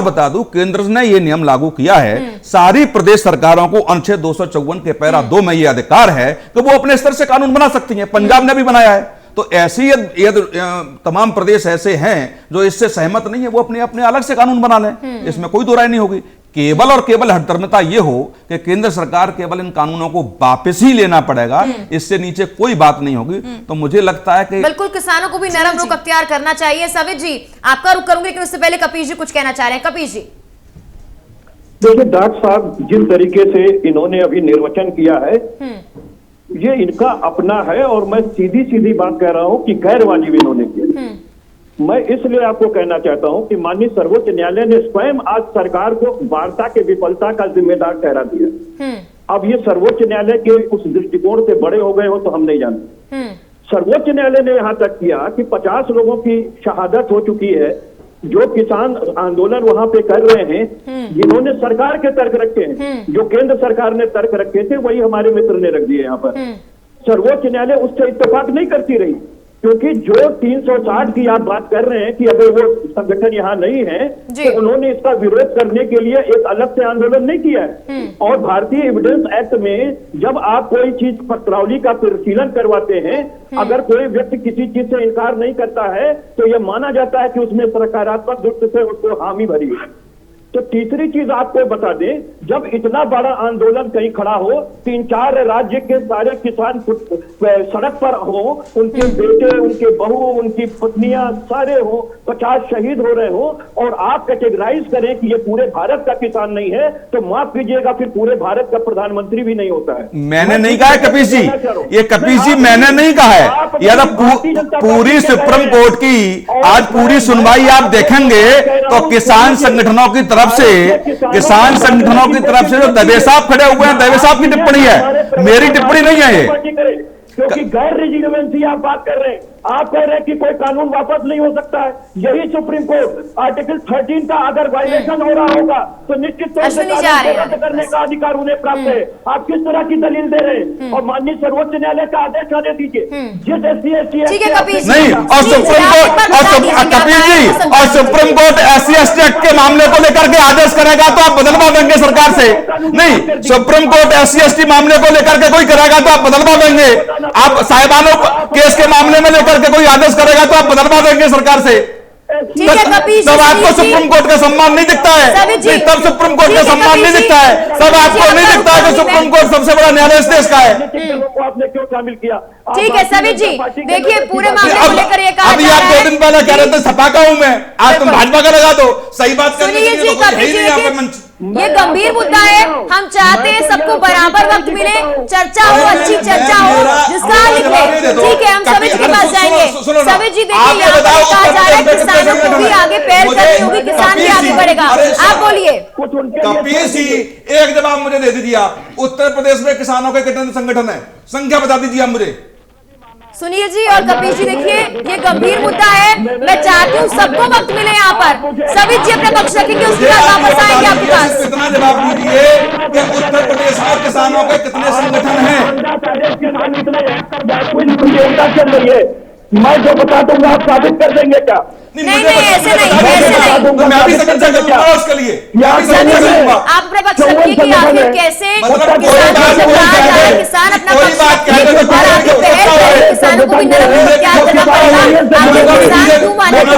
बता दूं, केंद्र ने ये नियम लागू किया है, सारी प्रदेश सरकारों को अनुच्छेद 254 के पैरा 2 में ये अधिकार है कि वो अपने स्तर से कानून बना सकती हैं। पंजाब ने भी बनाया है। तो ऐसी तमाम प्रदेश ऐसे हैं जो इससे सहमत नहीं है, वो अपने अपने अलग से कानून बना लें, इसमें कोई दो राय नहीं होगी। केवल और केवल हठधर्मिता यह हो कि केंद्र सरकार केवल इन कानूनों को वापस ही लेना पड़ेगा, इससे नीचे कोई बात नहीं होगी। तो मुझे लगता है कि बिल्कुल किसानों को भी नरम रुख अख्तियार करना चाहिए। सवित जी, आपका रुख करूंगी, लेकिन उससे पहले कपीश जी कुछ कहना चाह रहे हैं। कपीश जी, देखिए डॉक्टर साहब, जिन तरीके से इन्होंने अभी निर्वचन किया है ये इनका अपना है, और मैं सीधी सीधी बात कह रहा हूं कि गैर वाजिब इन्होंने किया। मैं इसलिए आपको कहना चाहता हूं कि माननीय सर्वोच्च न्यायालय ने स्वयं आज सरकार को वार्ता के विफलता का जिम्मेदार ठहरा दिया। अब ये सर्वोच्च न्यायालय के उस दृष्टिकोण से बड़े हो गए हो तो हम नहीं जानते। सर्वोच्च न्यायालय ने यहां तक किया कि 50 लोगों की शहादत हो चुकी है। जो किसान आंदोलन वहां पे कर रहे हैं, जिन्होंने सरकार के तर्क रखे हैं, जो केंद्र सरकार ने तर्क रखे थे वही हमारे मित्र ने रख दिए यहाँ पर। सर्वोच्च न्यायालय उससे इत्तेफाक नहीं करती रही, क्योंकि जो 360 की आप बात कर रहे हैं कि अगर वो संगठन यहाँ नहीं है तो उन्होंने इसका विरोध करने के लिए एक अलग से आंदोलन नहीं किया है। और भारतीय एविडेंस एक्ट में जब आप कोई चीज पत्रावली का परिशीलन करवाते हैं, अगर कोई व्यक्ति किसी चीज से इनकार नहीं करता है तो यह माना जाता है कि उसमें सकारात्मक दृष्टि से उसको हामी भरी है। तो तीसरी चीज आपको बता दें, जब इतना बड़ा आंदोलन कहीं खड़ा हो, 3-4 राज्य के सारे किसान सड़क पर हो, उनके बेटे, उनके बहू, उनकी पत्नियां सारे हो, 50 शहीद हो रहे हो, और आप कैटेगराइज करें कि ये पूरे भारत का किसान नहीं है, तो माफ कीजिएगा फिर पूरे भारत का प्रधानमंत्री भी नहीं होता है। मैंने नहीं कहा है कपीश जी, ये कपीश जी मैंने नहीं कहा है। यार पूरी सुप्रीम कोर्ट की आज पूरी सुनवाई आप देखेंगे तो किसान संगठनों की तरफ से जो दवे साहब खड़े हुए हैं, दवे साहब की टिप्पणी है, मेरी टिप्पणी नहीं है ये। क्योंकि गैर रेजिडेंसी आप बात कर रहे हैं, आप कह रहे हैं कि कोई कानून वापस नहीं हो सकता है। यही सुप्रीम कोर्ट आर्टिकल 13 का अगर वायलेशन हो रहा होगा तो निश्चित तौर से रद्द करने का अधिकार उन्हें प्राप्त है। आप किस तरह की दलील दे रहे हैं? और माननीय सर्वोच्च न्यायालय का आदेश आने दीजिए, जिस SC/ST नहीं, और सुप्रीम कोर्ट और सुप्रीम कोर्ट SC/ST एक्ट के मामले को लेकर के आदेश करेगा तो आप बदलवा देंगे सरकार से? नहीं, सुप्रीम कोर्ट SC/ST मामले को लेकर के कोई करेगा तो आप बदलवा देंगे? आप साहिबानों केस के मामले में लेकर के कोई आदेश करेगा तो आप बदलवा देंगे सरकार से? तब आपको सुप्रीम कोर्ट का सम्मान नहीं दिखता है? तब सुप्रीम कोर्ट का सम्मान नहीं दिखता है? तब आपको नहीं दिखता है कि सुप्रीम कोर्ट सबसे बड़ा न्यायालय इस देश का है? आपने क्यों शामिल किया? ठीक है सवित जी, देखिए पूरे मामले को लेकर ये कहा अभी आप 2 दिन पहले कह रहे थे सपा का हूं मैं, आज तुम भाजपा का लगा दो। सही बात करने के लिए तो कोई है ही नहीं यहाँ पे मंच। ये गंभीर मुद्दा है, हम चाहते हैं सबको बराबर वक्त मिले, चर्चा हो, अच्छी चर्चा हो, जिसका हल निकले। ठीक है, हम सवित जी के पास जाएंगे। सवित जी देखिए, यहाँ पर कहा जा रहा है किसानों को भी आगे पहल करनी होगी, किसान भी आगे बढ़ेगा। आप बोलिए। कपीश जी, एक जवाब मुझे दे दीजिए आप, उत्तर प्रदेश में किसानों के कितने संगठन है? संख्या बता दीजिए आप मुझे। सुनील जी और कपीश जी, देखिए ये गंभीर मुद्दा है, मैं चाहती हूँ सबको वक्त मिले यहाँ पर। सवित जी अपना पक्ष रखेंगे, उसके बाद वापस आएंगे आपके पास। इतना जवाब दीजिए कि उत्तर प्रदेश में किसानों के कितने संगठन हैं? मैं जो बता दूंगा आप साबित कर देंगे क्या? नहीं, ऐसे नहीं। मैं भी समीक्षा करूंगा उसके लिए, आप अपने पक्ष रखिए कि आखिर कैसे किसान अपना पक्ष किसानों को भी नरम इख्तियार करना पड़ेगा। आखिर किसान क्यों माने जो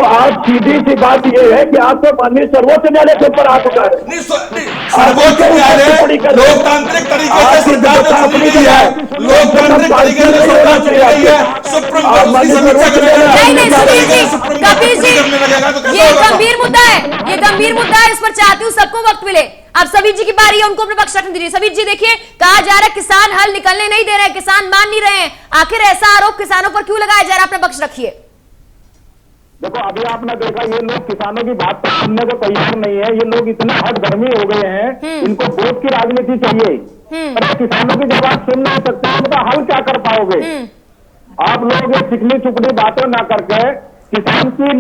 आप सीधी सी बात ये है कि आपको माननीय सर्वोच्च न्यायालय के ऊपर हाथ उठा रहे। सर्वोच्च न्यायालय लोकतांत्रिक तरीके से सरकार ने चुनी है, लोकतांत्रिक तरीके से सरकार चुनी गई है, सुप्रीम कोर्ट उसकी समीक्षा करेगा। नहीं सुनील जी, कपिल जी, ये गंभीर मुद्दा है, ये गंभीर मुद्दा है, इस पर चाहती हूँ सबको वक्त मिले। अब सभी जी की बारी है, उनको अपने पक्ष रखने दीजिए। सभी जी देखिए, कहा जा रहा है किसान हल निकलने नहीं दे रहे हैं, किसान मान नहीं रहे हैं, आखिर ऐसा आरोप किसानों पर क्यों लगाया जा रहा है? अपना पक्ष रखिए। देखो, अभी आपने देखा ये लोग किसानों की बात सुनने को तैयार नहीं है। ये लोग इतने हठधर्मी हो गए हैं, इनको वोट की राजनीति चाहिए। अरे किसानों की जब आप सुन नहीं सकते हैं तो हल क्या कर पाओगे? आप लोग ये चिकनी चुपड़ी बातें ना करके किसान की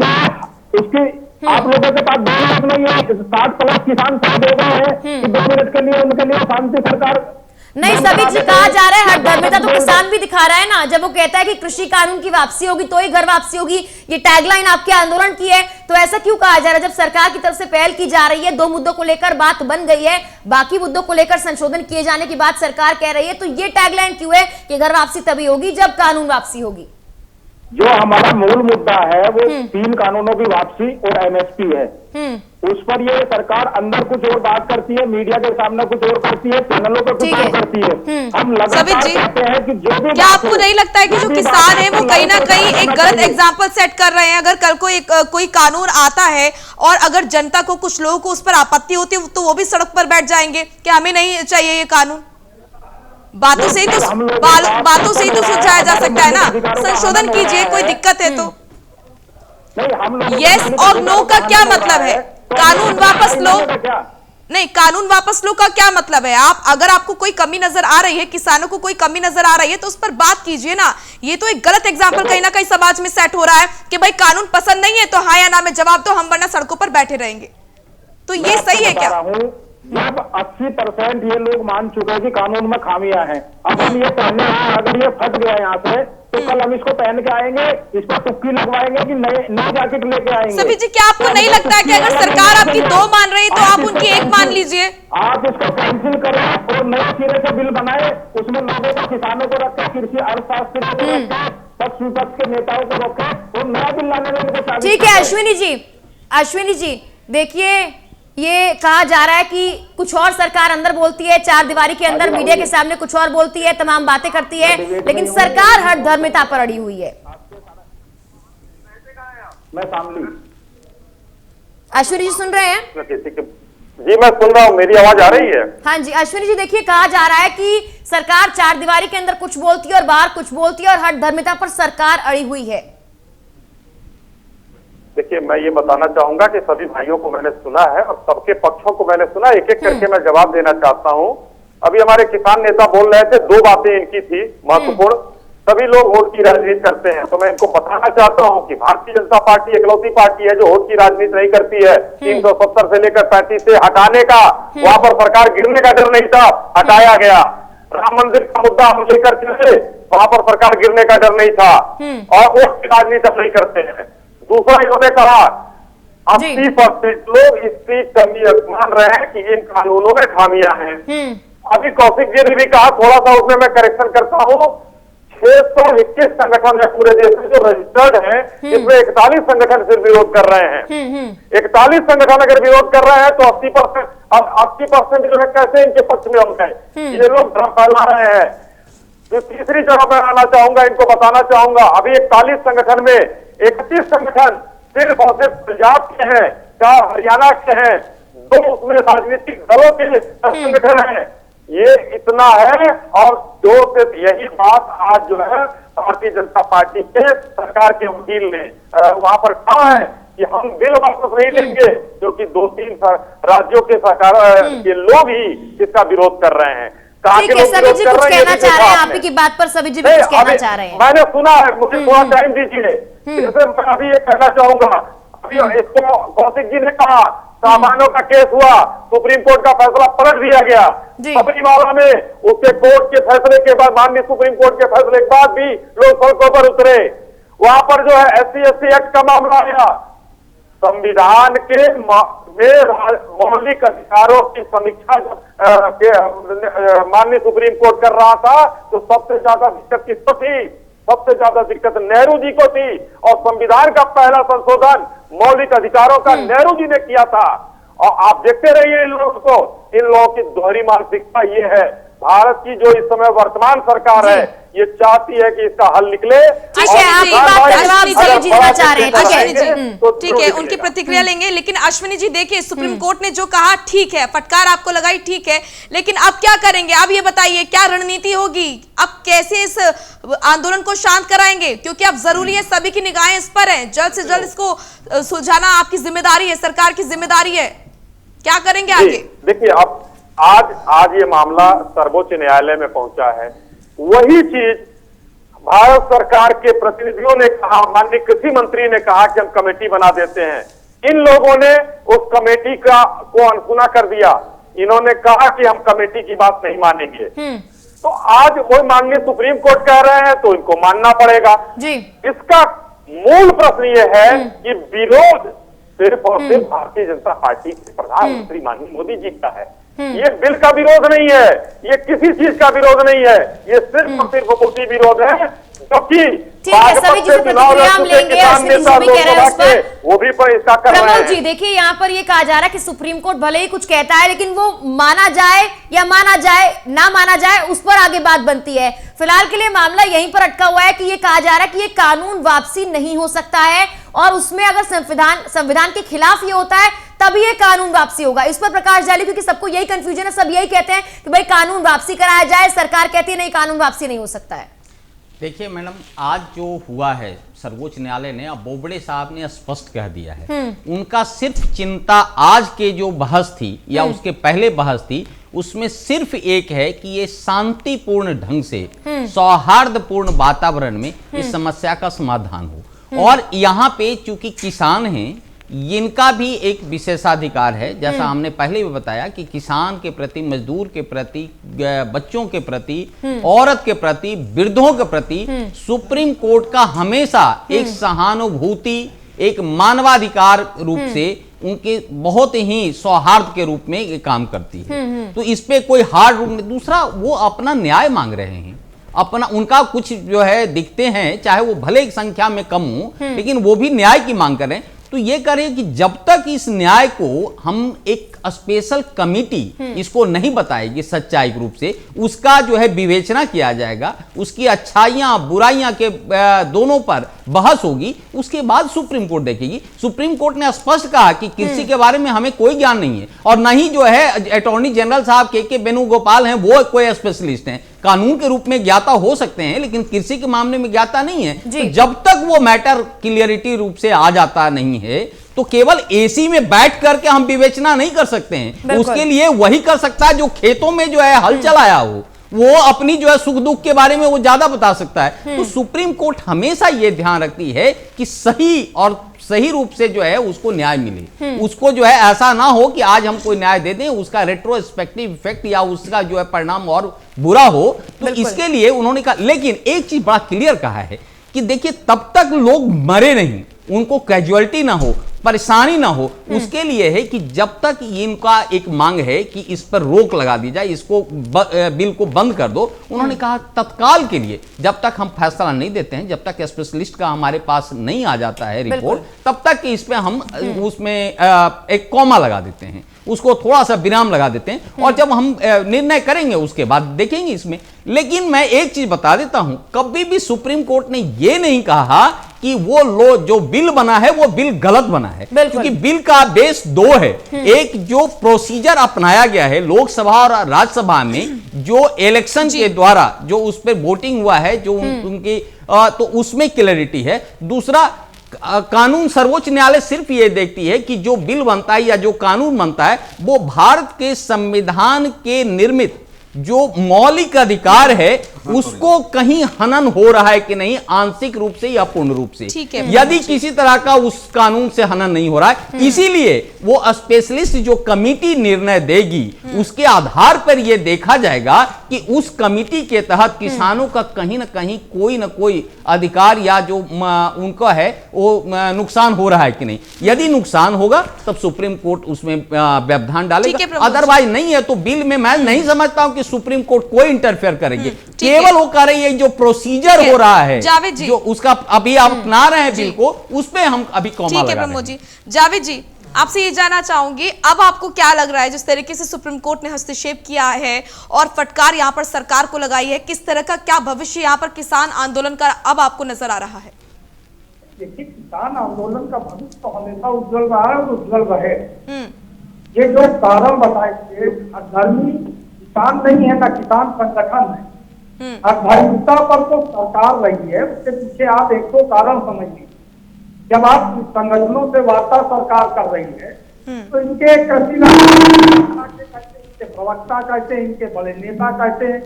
उसकी आप लोगों के पास 2 मिनट नहीं है, 60+ किसान साथ हो गए हैं कि 2 मिनट के लिए उनके लिए शांति सरकार नहीं। सभी जी कहा जा रहा है हठधर्मिता तो किसान भी दिखा रहा है ना, जब वो कहता है कि कृषि कानून की वापसी होगी तो ही घर वापसी होगी, ये टैगलाइन आपके आंदोलन की है, तो ऐसा क्यों कहा जा रहा है जब सरकार की तरफ से पहल की जा रही है? 2 मुद्दों को लेकर बात बन गई है, बाकी मुद्दों को लेकर संशोधन किए जाने की बात सरकार कह रही है, तो ये टैगलाइन क्यों है कि घर वापसी तभी होगी जब कानून वापसी होगी? जो हमारा मूल मुद्दा है वो 3 कानूनों की वापसी और एमएसपी है। उस पर ये सरकार अंदर कुछ और बात करती है, मीडिया के सामने कुछ और करती है, चैनलों पर कुछ और करती है। हम लगातार कहते हैं कि जो भी क्या आपको नहीं लगता है कि जो किसान है वो कहीं ना कहीं एक गलत एग्जाम्पल सेट कर रहे हैं? अगर कल को कोई कानून आता है और अगर जनता को, कुछ लोगों को उस पर आपत्ति होती है तो वो भी सड़क पर बैठ जाएंगे कि हमें नहीं चाहिए ये कानून। बातों से ही तो सुलझाया जा सकता है ना, संशोधन कीजिए, कोई दिक्कत है तो। यस और नो का क्या मतलब है? कानून वापस लो, नहीं कानून वापस लो का क्या मतलब है? आप अगर आपको कोई कमी नजर आ रही है, किसानों को कोई कमी नजर आ रही है तो उस पर बात कीजिए ना। ये तो एक गलत एग्जाम्पल कहीं ना कहीं समाज में सेट हो रहा है कि भाई कानून पसंद नहीं है तो हाँ या ना में जवाब दो, हम वरना सड़कों पर बैठे रहेंगे। तो ये सही है क्या? जब 80% ये लोग मान चुके हैं कि कानून में खामियां हैं, अब हम ये पहनने आए, अगर ये फट गया यहाँ से तो कल हम इसको पहन के आएंगे, इस पर टुक्की लगवाएंगे कि नई जैकेट लेके आएंगे। सभी जी क्या आपको नहीं लगता है कि अगर सरकार आपकी 2 मान रही तो आप उनकी 1 मान लीजिए? आप इसको कैंसिल करें और नए सिरे से बिल बनाए, उसमें लोगों को, किसानों को रखे, कृषि अर्थशास्त्री को रखे, पक्ष विपक्ष के नेताओं को रखे और नया बिल लाने में। ठीक है अश्विनी जी देखिए, ये कहा जा रहा है कि कुछ और सरकार अंदर बोलती है, 4 दीवारी के अंदर मीडिया के सामने कुछ और बोलती है, तमाम बातें करती है, लेकिन सरकार हठधर्मिता पर अड़ी हुई है। मैं शामली। अश्विनी जी सुन रहे हैं? जी मैं सुन रहा हूँ, मेरी आवाज आ रही है? हाँ जी अश्विनी जी देखिए, कहा जा रहा है कि सरकार 4 दीवारी के अंदर कुछ बोलती है और बाहर कुछ बोलती है और हठधर्मिता पर सरकार अड़ी हुई है। देखिए, मैं ये बताना चाहूंगा कि सभी भाइयों को मैंने सुना है और सबके पक्षों को मैंने सुना, एक एक करके मैं जवाब देना चाहता हूं। अभी हमारे किसान नेता बोल रहे थे, 2 बातें इनकी थी महत्वपूर्ण। सभी लोग वोट की राजनीति करते हैं, तो मैं इनको बताना चाहता हूं कि भारतीय जनता पार्टी इकलौती पार्टी है जो वोट की राजनीति नहीं करती है। 370 से लेकर 35 से हटाने का, वहां पर सरकार गिरने का डर नहीं था, हटाया गया। राम मंदिर का मुद्दा हम लेकर चले, वहां पर सरकार गिरने का डर नहीं था, और वोट की राजनीति हम नहीं करते हैं। दूसरा, इन्होंने कहा 80% लोग इसकी कमी मान रहे हैं कि इन कानूनों में खामियां हैं। अभी कौशिक जी ने भी कहा, थोड़ा सा उसमें मैं करेक्शन करता हूँ, 621 संगठन है पूरे देश में जो रजिस्टर्ड हैं, इसमें 41 संगठन सिर्फ विरोध कर रहे हैं। 41 संगठन अगर विरोध कर रहे हैं तो 80%, अब 80% जो है कैसे इनके पक्ष में हो गए? ये लोग भ्रम फैला रहे हैं। तो तीसरी जगह पर आना चाहूंगा, इनको बताना चाहूंगा, अभी 41 संगठन में 31 संगठन सिर्फ और सिर्फ पंजाब के हैं, 4 हरियाणा के हैं, 2 उसमें राजनीतिक दलों के संगठन हैं। ये इतना है, और जो यही बात आज जो है भारतीय जनता पार्टी के सरकार के वकील ने वहां पर कहा है कि हम बिल वापस नहीं लेंगे, क्योंकि 2-3 राज्यों के सरकार के लोग ही इसका विरोध कर रहे हैं। ठीक है, सभी जी कुछ कहना चाह रहे हैं, आप ही की बात पर सभी जी भी कुछ कहना चाह रहे हैं। मैंने सुना है, मुझे थोड़ा टाइम दीजिए। जैसे मैं अभी ये कहना चाहूंगा, अभी इसको कौशिक जी ने कहा, सामानों का केस हुआ, सुप्रीम कोर्ट का फैसला पलट दिया गया। सबरीमाला में उसके कोर्ट के फैसले के बाद, माननीय सुप्रीम कोर्ट के फैसले के बाद भी लोग सड़कों पर उतरे। वहां पर जो है SC/ST एक्ट का मामला आया, संविधान के मौलिक अधिकारों की समीक्षा माननीय सुप्रीम कोर्ट कर रहा था, तो सबसे ज्यादा दिक्कत किसको थी? सबसे ज्यादा दिक्कत नेहरू जी को थी, और संविधान का पहला संशोधन मौलिक अधिकारों का नेहरू जी ने किया था। और आप देखते रहिए इन लोगों को, इन लोगों की दोहरी मानसिकता ये है। भारत की जो इस समय वर्तमान सरकार है, ये चाहती है कि इसका हल निकले। ठीक है, आपकी बात का जवाब सभी जीतना चाह रहे हैं। ठीक है, उनकी प्रतिक्रिया लेंगे। लेकिन अश्विनी जी देखिए, सुप्रीम कोर्ट ने जो कहा ठीक है, फटकार आपको लगाई ठीक है, लेकिन अब क्या करेंगे? अब ये बताइए क्या रणनीति होगी? अब कैसे इस आंदोलन को शांत कराएंगे? क्योंकि अब जरूरी है, सभी की निगाहें इस पर हैं, जल्द से जल्द इसको सुलझाना आपकी जिम्मेदारी है, सरकार की जिम्मेदारी है। क्या करेंगे आगे? देखिए, अब आज ये मामला सर्वोच्च न्यायालय में पहुंचा है। वही चीज भारत सरकार के प्रतिनिधियों ने कहा, माननीय कृषि मंत्री ने कहा कि हम कमेटी बना देते हैं। इन लोगों ने उस कमेटी को अनसुना कर दिया। इन्होंने कहा कि हम कमेटी की बात नहीं मानेंगे। तो आज वो माननीय सुप्रीम कोर्ट कह रहे हैं तो इनको मानना पड़ेगा जी। इसका मूल प्रश्न ये है कि विरोध सिर्फ और सिर्फ भारतीय जनता पार्टी के प्रधानमंत्री माननीय मोदी जी का है। ये बिल का विरोध नहीं है, ये किसी चीज का विरोध नहीं है, ये सिर्फ और सिर्फ मोदी विरोध है। क्योंकि ठीक है, सभी जी से प्रतिक्रिया हम लेंगे। अश्विनी जी भी कह रहे हैं उस पर, वो भी पर इसका कर रहे हैं। प्रमोद जी देखिए, यहाँ पर ये कहा जा रहा है कि सुप्रीम कोर्ट भले ही कुछ कहता है, लेकिन वो माना जाए या माना जाए ना माना जाए, उस पर आगे बात बनती है। फिलहाल के लिए मामला यहीं पर अटका हुआ है कि ये कहा जा रहा है कि ये कानून वापसी नहीं हो सकता है, और उसमें अगर संविधान के खिलाफ ये होता है तभी ये कानून वापसी होगा। इस पर प्रकाश डालिए, क्योंकि सबको यही कंफ्यूजन है। सब यही कहते हैं कि भाई कानून वापसी कराया जाए, सरकार कहती है नहीं, कानून वापसी नहीं हो सकता है। देखिए मैडम, आज जो हुआ है, सर्वोच्च न्यायालय ने, अब बोबड़े साहब ने स्पष्ट कह दिया है, उनका सिर्फ चिंता आज के जो बहस थी या उसके पहले बहस थी, उसमें सिर्फ एक है कि ये शांतिपूर्ण ढंग से, सौहार्दपूर्ण वातावरण में इस समस्या का समाधान हो। और यहाँ पे चूंकि किसान हैं, इनका भी एक विशेषाधिकार है, जैसा हमने पहले भी बताया कि किसान के प्रति, मजदूर के प्रति, बच्चों के प्रति, औरत के प्रति, वृद्धों के प्रति सुप्रीम कोर्ट का हमेशा एक सहानुभूति, एक मानवाधिकार रूप से उनके बहुत ही सौहार्द के रूप में ये काम करती है। तो इस पे कोई हार्ड रूप नहीं। दूसरा, वो अपना न्याय मांग रहे हैं, अपना उनका कुछ जो है दिखते हैं, चाहे वो भले एक संख्या में कम हो, लेकिन वो भी न्याय की मांग कर रहे हैं। तो ये करें कि जब तक इस न्याय को हम एक स्पेशल कमिटी इसको नहीं बताएगी सच्चाई रूप से, उसका जो है विवेचना किया जाएगा, उसकी अच्छाइयां बुराइयां के दोनों पर बहस होगी, उसके बाद सुप्रीम कोर्ट देखेगी। सुप्रीम कोर्ट ने स्पष्ट कहा कि कृषि के बारे में हमें कोई ज्ञान नहीं है, और न ही जो है अटॉर्नी जनरल साहब के वेणुगोपाल हैं, वो कोई स्पेशलिस्ट हैं। कानून के रूप में ज्ञाता हो सकते हैं, लेकिन कृषि के मामले में ज्ञाता नहीं है। तो जब तक वो मैटर क्लियरिटी रूप से आ जाता नहीं है, तो केवल एसी में बैठ करके हम विवेचना नहीं कर सकते हैं। उसके लिए वही कर सकता है जो खेतों में जो है हल चलाया हो, वो अपनी जो है सुख दुख के बारे में वो ज्यादा बता सकता है। तो सुप्रीम कोर्ट हमेशा ये ध्यान रखती है कि सही रूप से जो है उसको न्याय मिले। उसको जो है ऐसा ना हो कि आज हम कोई न्याय दे दें, उसका रेट्रोस्पेक्टिव इफेक्ट या उसका जो है परिणाम और बुरा हो। तो इसके लिए उन्होंने कहा, लेकिन एक चीज बड़ा क्लियर कहा है कि देखिए, तब तक लोग मरे नहीं, उनको कैजुअलिटी ना हो, परेशानी ना हो, उसके लिए है कि जब तक इनका एक मांग है कि इस पर रोक लगा दी जाए, इसको बिल को बंद कर दो। उन्होंने कहा तत्काल के लिए जब तक हम फैसला नहीं देते हैं, जब तक स्पेशलिस्ट का हमारे पास नहीं आ जाता है रिपोर्ट, तब तक इस पे हम उसमें एक कॉमा लगा देते हैं, उसको थोड़ा सा विराम लगा देते हैं, और जब हम निर्णय करेंगे उसके बाद देखेंगे इसमें। लेकिन मैं एक चीज बता देता हूं, कभी भी सुप्रीम कोर्ट ने यह नहीं कहा कि वो जो बिल बना है वो बिल गलत बना है, क्योंकि बिल का बेस दो है। एक जो प्रोसीजर अपनाया गया है लोकसभा और राज्यसभा में, जो इलेक्शन के द्वारा जो उस पर वोटिंग हुआ है, जो उनकी तो उसमें क्लैरिटी है। दूसरा, कानून सर्वोच्च न्यायालय सिर्फ ये देखती है कि जो बिल बनता है या जो कानून बनता है वो भारत के संविधान के निर्मित जो मौलिक अधिकार है उसको कहीं हनन हो रहा है कि नहीं, आंशिक रूप से या पूर्ण रूप से। यदि किसी तरह का उस कानून से हनन नहीं हो रहा है, इसीलिए वो स्पेशलिस्ट जो कमिटी निर्णय देगी उसके आधार पर यह देखा जाएगा कि उस कमिटी के तहत किसानों का कहीं ना कहीं कोई ना कोई अधिकार या जो उनका है वो नुकसान हो रहा है कि नहीं। यदि नुकसान होगा तब सुप्रीम कोर्ट उसमें व्यवधान डालेगा, अदरवाइज नहीं है तो बिल में मैं नहीं समझता हूं कि सुप्रीम कोर्ट कोई इंटरफेयर करेगी। केवल वो कर रही है जो प्रोसीजर हो रहा है, जो उसका अभी आप अपना रहे हैं बिल को, उस पे हम अभी कॉमा लगा रहे हैं। जावेद जी, आपसे ये जानना चाहूंगी, अब आपको क्या लग रहा है जिस तरीके से सुप्रीम कोर्ट ने हस्तक्षेप किया है और फटकार यहाँ पर सरकार को लगाई है, किस तरह का क्या भविष्य यहाँ पर किसान आंदोलन का अब आपको नजर आ रहा है? देखिए, किसान आंदोलन का भविष्य तो हमेशा उज्जवल रहा है और उज्जवल रहे। ये जो कारण बताए थे, धर्मी किसान नहीं है ना किसान संगठन है, अधार्मिकता पर तो सरकार रही है। उसके पीछे आप एक दो कारण समझिए। जब आप संगठनों से वार्ता सरकार कर रही है तो इनके कृषि इनके प्रवक्ता कहते हैं, इनके बड़े नेता कहते हैं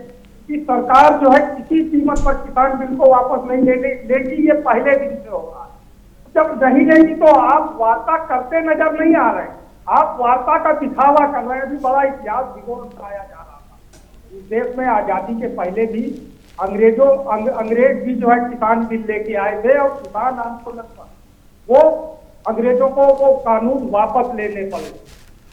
कि सरकार जो है किसी कीमत पर किसान बिल को वापस नहीं लेगी। ये पहले दिन से हो रहा है। जब नहीं लेगी तो आप वार्ता करते नजर नहीं आ रहे, आप वार्ता का दिखावा कर रहे हैं। अभी बड़ा इतिहास भिगोड़ कराया जा रहा था। इस देश में आजादी के पहले भी अंग्रेज भी जो है किसान बिल लेके आए थे और किसान आंदोलन पर वो अंग्रेजों को वो कानून वापस लेने पड़े।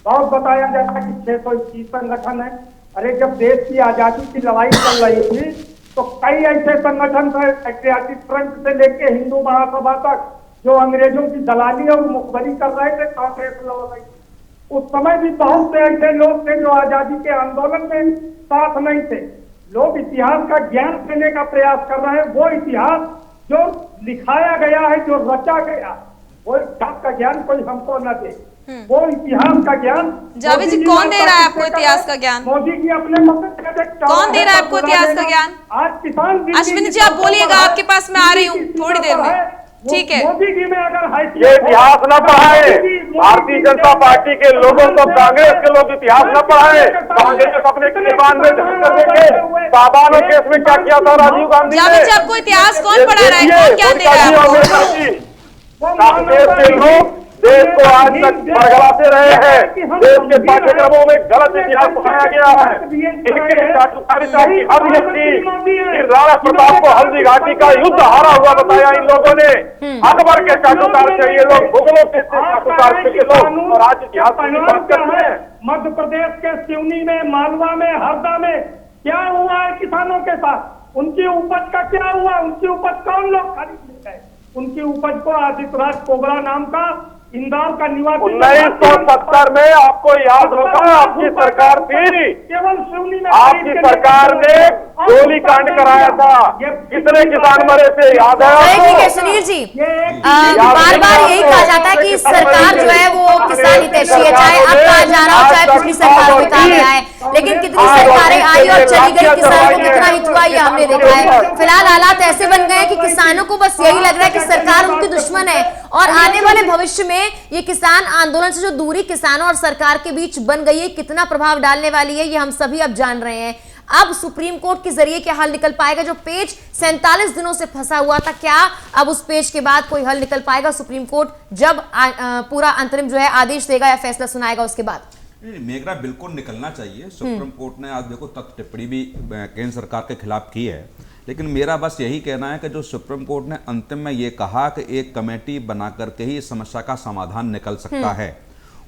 बहुत बताया जाता है कि 621 संगठन है। अरे जब देश की आजादी की लड़ाई चल रही थी तो कई ऐसे संगठन थे, पैट्रियाटिक फ्रंट से लेके हिंदू महासभा तक, जो अंग्रेजों की दलाली और मुखबरी कर रहे थे, कांग्रेस लड़ रही थी। उस समय भी बहुत से ऐसे लोग थे जो आजादी के आंदोलन में साथ नहीं थे। लोग इतिहास का ज्ञान देने का प्रयास कर रहे हैं। वो इतिहास जो लिखाया गया है, जो रचा गया, वो इतिहास का ज्ञान कोई हमको न दे। वो इतिहास का ज्ञान जावेद जी, कौन दे रहा है आपको इतिहास का ज्ञान? मोदी जी अपने कौन दे रहा है आपको इतिहास का ज्ञान? आज किसान अश्विनी जी, आप बोलिएगा, आपके पास मैं आ रही हूँ थोड़ी देर में। ठीक है, मोदी जी में अगर ये इतिहास न पढ़ाए, भारतीय जनता पार्टी के लोगों को, कांग्रेस के लोग इतिहास न पढ़ाए। कांग्रेस अपने किसान में देखे बाबानो केस में क्या किया था राजीव गांधी ने। जावेद जी, आपको इतिहास कौन पढ़ा रहा है, कौन क्या दे रहा है आपको? कांग्रेस के लोग देश को आज तक बरगलाते रहे हैं। देश के पाठ्यक्रमों में गलत इतिहास पढ़ाया गया है। इनके चाटुकारिता की हद ये थी कि राणा प्रताप को हल्दी घाटी का युद्ध हारा हुआ बताया इन लोगों ने। अकबर के चाटुकार से ये लोग मुगलों के चाटुकार से ये लोग, और आज इतिहास की बात करते हैं। मध्य प्रदेश के सिवनी में, मालवा में, हरदा में क्या हुआ है किसानों के साथ? उनकी उपज का क्या हुआ? उनकी उपज कौन लोग खरीद लेते हैं? उनकी उपज को आदित्य राज कोबरा नाम का इंदौर का निवासी 1970 में आपको याद होगा, आपकी सरकार थी, केवल सिवनी में आपकी सरकार ने गोली कांड कराया था। कितने किसान मरे थे याद है ठीक है आपको? सुनील जी, बार बार यही कहा जाता है कि सरकार जो है वो किसान हितैषी है, चाहे अब कहा जा रहा हो चाहे पिछली सरकार में कहा गया है। लेकिन कितनी सरकारें आई और चली गई, किसानों को कितना हित हुआ ये हमने देखा है। फिलहाल हालात ऐसे बन गए हैं कि किसानों को बस यही लग रहा है कि सरकार उनकी दुश्मन है, और आने वाले भविष्य में ये किसान आंदोलन से जो दूरी किसानों और सरकार के बीच बन गई है, कितना प्रभाव डालने वाली है ये हम सभी अब जान रहे हैं। अब सुप्रीम कोर्ट के जरिए क्या हल निकल पाएगा? जो पेज 47 दिनों से फंसा हुआ था, क्या अब उस पेज के बाद कोई हल निकल पाएगा? सुप्रीम कोर्ट जब पूरा अंतरिम जो है आदेश देगा या फैसला सुनाएगा उसके बाद? मेघना, बिल्कुल निकलना चाहिए। सुप्रीम कोर्ट ने आज देखो तख्त टिप्पणी भी केंद्र सरकार के खिलाफ की है, लेकिन मेरा बस यही कहना है कि जो सुप्रीम कोर्ट ने अंतिम में ये कहा कि एक कमेटी बना करके ही इस समस्या का समाधान निकल सकता है,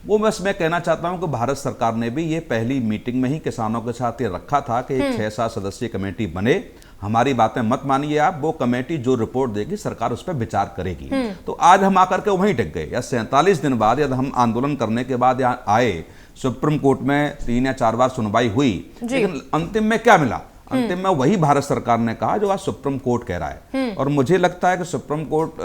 वो बस मैं कहना चाहता हूं कि भारत सरकार ने भी ये पहली मीटिंग में ही किसानों के साथ ये रखा था कि एक 6-7 सदस्यीय कमेटी बने। हमारी बातें मत मानिए आप, वो कमेटी जो रिपोर्ट देगी सरकार उस पर विचार करेगी। तो आज हम आकर के वहीं टिक गए, या 47 दिन बाद या हम आंदोलन करने के बाद यहाँ आए, सुप्रीम कोर्ट में 3 या 4 बार सुनवाई हुई, लेकिन अंतिम में क्या मिला? अंतिम में वही भारत सरकार ने कहा जो आज सुप्रीम कोर्ट कह रहा है। और मुझे लगता है कि सुप्रीम कोर्ट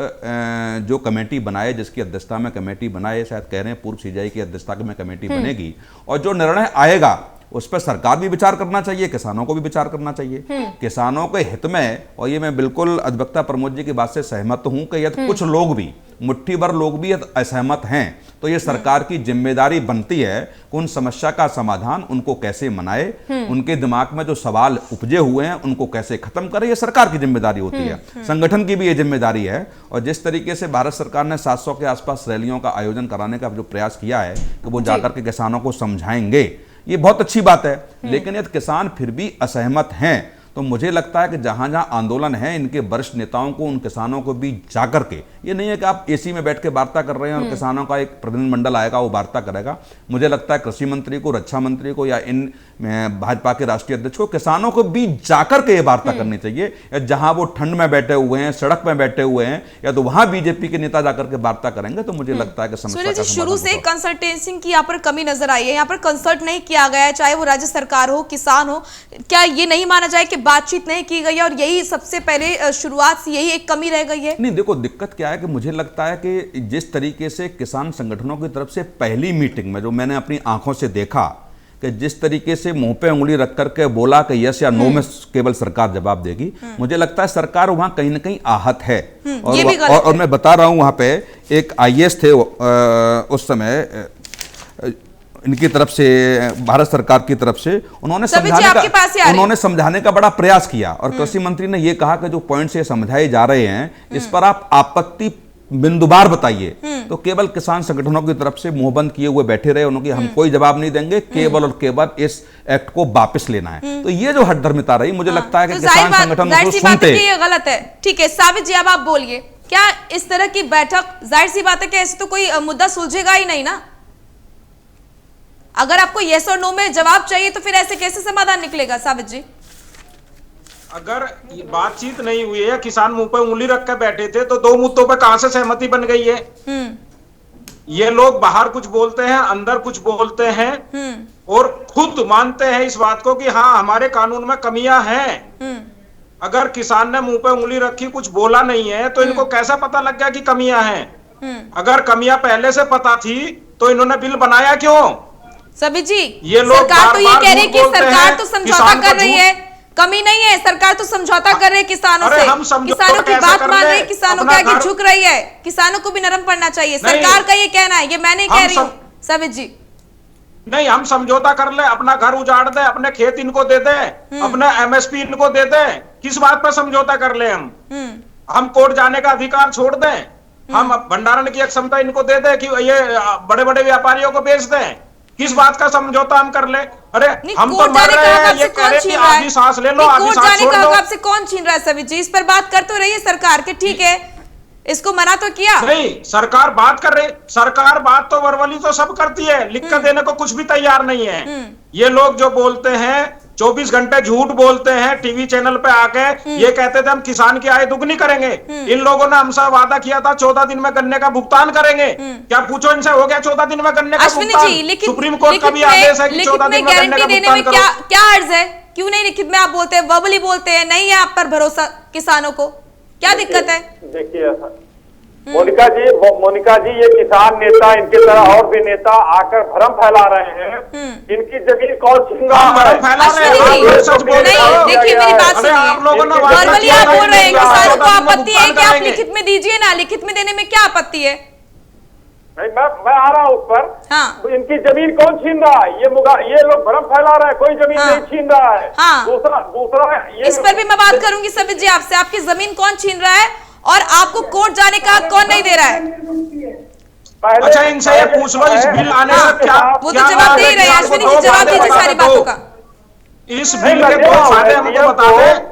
जो कमेटी बनाए, जिसकी अध्यक्षता में कमेटी बनाए, शायद कह रहे हैं पूर्व सीजीआई की अध्यक्षता में कमेटी बनेगी, और जो निर्णय आएगा उस पर सरकार भी विचार करना चाहिए, किसानों को भी विचार करना चाहिए। किसानों के हित में, और ये मैं बिल्कुल अधिवक्ता प्रमोद जी की बात से सहमत हूं कि यदि कुछ लोग भी, मुट्ठी भर लोग भी असहमत हैं, तो ये सरकार की जिम्मेदारी बनती है कि उन समस्या का समाधान उनको कैसे मनाए, उनके दिमाग में जो सवाल उपजे हुए हैं उनको कैसे खत्म करे, ये सरकार की जिम्मेदारी होती है। संगठन की भी ये जिम्मेदारी है। और जिस तरीके से भारत सरकार ने 700 के आसपास रैलियों का आयोजन कराने का जो प्रयास किया है कि वो जाकर के किसानों को समझाएंगे, ये बहुत अच्छी बात है। लेकिन यदि किसान फिर भी असहमत हैं तो मुझे लगता है कि जहां जहां आंदोलन है, इनके वरिष्ठ नेताओं को उन किसानों को भी जाकर के, ये नहीं है कि आप एसी में बैठ के वार्ता कर रहे हैं और किसानों का एक प्रतिनिधिमंडल आएगा वो वार्ता करेगा। मुझे लगता है कृषि मंत्री को, रक्षा मंत्री को या इन भाजपा के राष्ट्रीय अध्यक्ष को किसानों को भी जाकर के ये वार्ता करनी चाहिए। या जहां वो ठंड में बैठे हुए हैं, सड़क में बैठे हुए हैं, या तो वहां बीजेपी के नेता जाकर के वार्ता करेंगे तो मुझे लगता है कि समस्या का शुरू से कंसल्टेंसी की यहाँ पर कमी नजर आई है, यहाँ पर कंसल्ट नहीं किया गया है, चाहे वो राज्य सरकार हो, किसान हो। क्या ये नहीं माना जाए कि बातचीत नहीं की गई है और यही सबसे पहले शुरुआत से यही एक कमी रह गई है? नहीं, देखो दिक्कत क्या है कि मुझे लगता है कि जिस तरीके से किसान संगठनों की तरफ से पहली मीटिंग में जो मैंने अपनी आंखों से देखा कि जिस तरीके से मुंह पे उंगली रख करके बोला कि यस या नो में केवल सरकार जवाब देगी, मुझे लगता है सरकार वहां कहीं ना कहीं आहत है। और मैं बता रहा हूं, वहां पे एक आईएएस थे उस समय इनकी तरफ से, भारत सरकार की तरफ से, उन्होंने समझाने का बड़ा प्रयास किया और कृषि मंत्री ने यह कहा कि जो पॉइंट्स ये समझाए जा रहे हैं इस पर आप आपत्ति बिंदुवार बताइए। तो केवल किसान संगठनों की तरफ से मुंह बंद किए हुए बैठे रहे, उन्होंने हम कोई जवाब नहीं देंगे, केवल और केवल इस एक्ट को वापस लेना है। तो ये जो हठधर्मिता रही, मुझे लगता है कि किसान संगठन उसको सुनते। ये गलत है। ठीक है साबित जी, अब आप बोलिए, क्या इस तरह की बैठक, जाहिर सी बात है कि ऐसे तो कोई मुद्दा सुलझेगा ही नहीं ना। अगर आपको यस और नो में जवाब चाहिए तो फिर ऐसे कैसे समाधान निकलेगा साबित जी? अगर बातचीत नहीं हुई है, किसान मुंह पे उंगली रख के बैठे थे, तो दो मुद्दों पे कहां से सहमति बन गई है? ये लोग बाहर कुछ बोलते हैं, अंदर कुछ बोलते हैं और खुद मानते हैं इस बात को कि हाँ हमारे कानून में कमियां हैं। अगर किसान ने मुंह पे उंगली रखी, कुछ बोला नहीं है, तो इनको कैसा पता लग गया कि कमियां हैं? अगर कमियां पहले से पता थी तो इन्होंने बिल बनाया क्यों? सभी जी, ये लोग सरकार तो ये कह रही है कि सरकार तो समझौता कर रही है, कमी नहीं है, सरकार तो समझौता कर रही है किसानों से, किसानों की बात मान रही है, किसानों के आगे झुक रही है, किसानों को भी नरम पड़ना चाहिए, सरकार का ये कहना है, ये मैं नहीं कह रही हूँ सबित जी। नहीं, हम समझौता कर ले, अपना घर उजाड़ दे, अपने खेत इनको दे दे, अपने एमएसपी इनको दे दे, किस बात पर समझौता कर ले? हम कोर्ट जाने का अधिकार छोड़ दें, हम भंडारण की क्षमता इनको दे दे कि ये बड़े बड़े व्यापारियों को बेच दें, किस बात का समझौता हम कर ले? अरे हम तो मर रहे हैं, ये कह रहे हैं कि आधी सांस ले लो, आधी सांस छोड़ दो। आपसे कौन छीन रहा है सभी जी? इस पर बात करते रहिए सरकार के, ठीक है, इसको मना तो किया नहीं, सरकार बात कर रही, सरकार बात तो वर्बली तो सब करती है, लिख कर देने को कुछ भी तैयार नहीं है। ये लोग जो बोलते हैं 24 घंटे झूठ बोलते हैं, टीवी चैनल पे आके ये कहते थे हम किसान की आय दुगनी करेंगे। इन लोगों ने हमसे वादा किया था 14 दिन में गन्ने का भुगतान करेंगे, क्या पूछो इनसे हो गया 14 दिन में गन्ने का भुगतान? सुप्रीम कोर्ट का भी आदेश है कि 14 दिन में गन्ने का भुगतान करो। क्या अर्ज है? क्यों नहीं लिखित में आप बोलते हैं, वर्बली बोलते हैं, नहीं है आप पर भरोसा किसानों को, क्या दिक्कत है? देखिए मोनिका जी, ये किसान नेता, इनके तरह और भी नेता आकर भ्रम फैला रहे हैं। इनकी जमीन कौन छीन रहा है? देखिए मेरी बात सुनिए, नॉर्मली आप बोल रहे हैं किसानों को आपत्ति है कि आप लिखित में दीजिए ना, लिखित में देने में क्या आपत्ति है? नहीं, मैं आ रहा हूँ उस पर। हाँ। इनकी जमीन कौन छीन रहा है? ये लोग भ्रम फैला रहे हैं, कोई जमीन नहीं छीन रहा है। हाँ। दूसरा इस पर भी मैं बात करूंगी सबित जी आपसे, आपकी जमीन कौन छीन रहा है और आपको कोर्ट जाने का हक कौन नहीं दे रहा है? अच्छा, इनसे ये पूछ लो, इस बिल आने से क्या, वो तो जवाब दे रहे हैं। अश्विनी जी जवाब दीजिए सारी बातों का। इस बिल के दो फायदे हमको बता दें।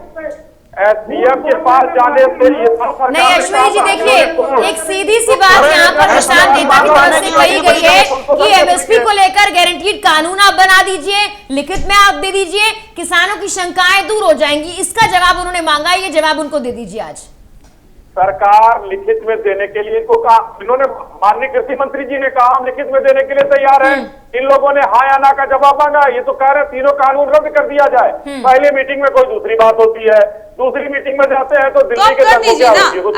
एसडीएम के पास जाने से नहीं अश्विनी जी, देखिए एक सीधी सी बात यहाँ पर किसान नेता की तरफ से कही गई है कि एमएसपी को लेकर गारंटीड कानून आप बना दीजिए, लिखित में आप दे दीजिए, किसानों की शंकाएं दूर हो जाएंगी। इसका जवाब उन्होंने मांगा, ये जवाब उनको दे दीजिए आज। सरकार लिखित में देने के लिए इनको कहा, इन्होंने माननीय कृषि मंत्री जी ने कहा हम लिखित में देने के लिए तैयार हैं। इन लोगों ने हाँ या ना का जवाब मांगा, ये तो कह रहे तीनों कानून रद्द कर दिया जाए। पहली मीटिंग में कोई दूसरी बात होती है, दूसरी मीटिंग में जाते हैं तो दिल्ली के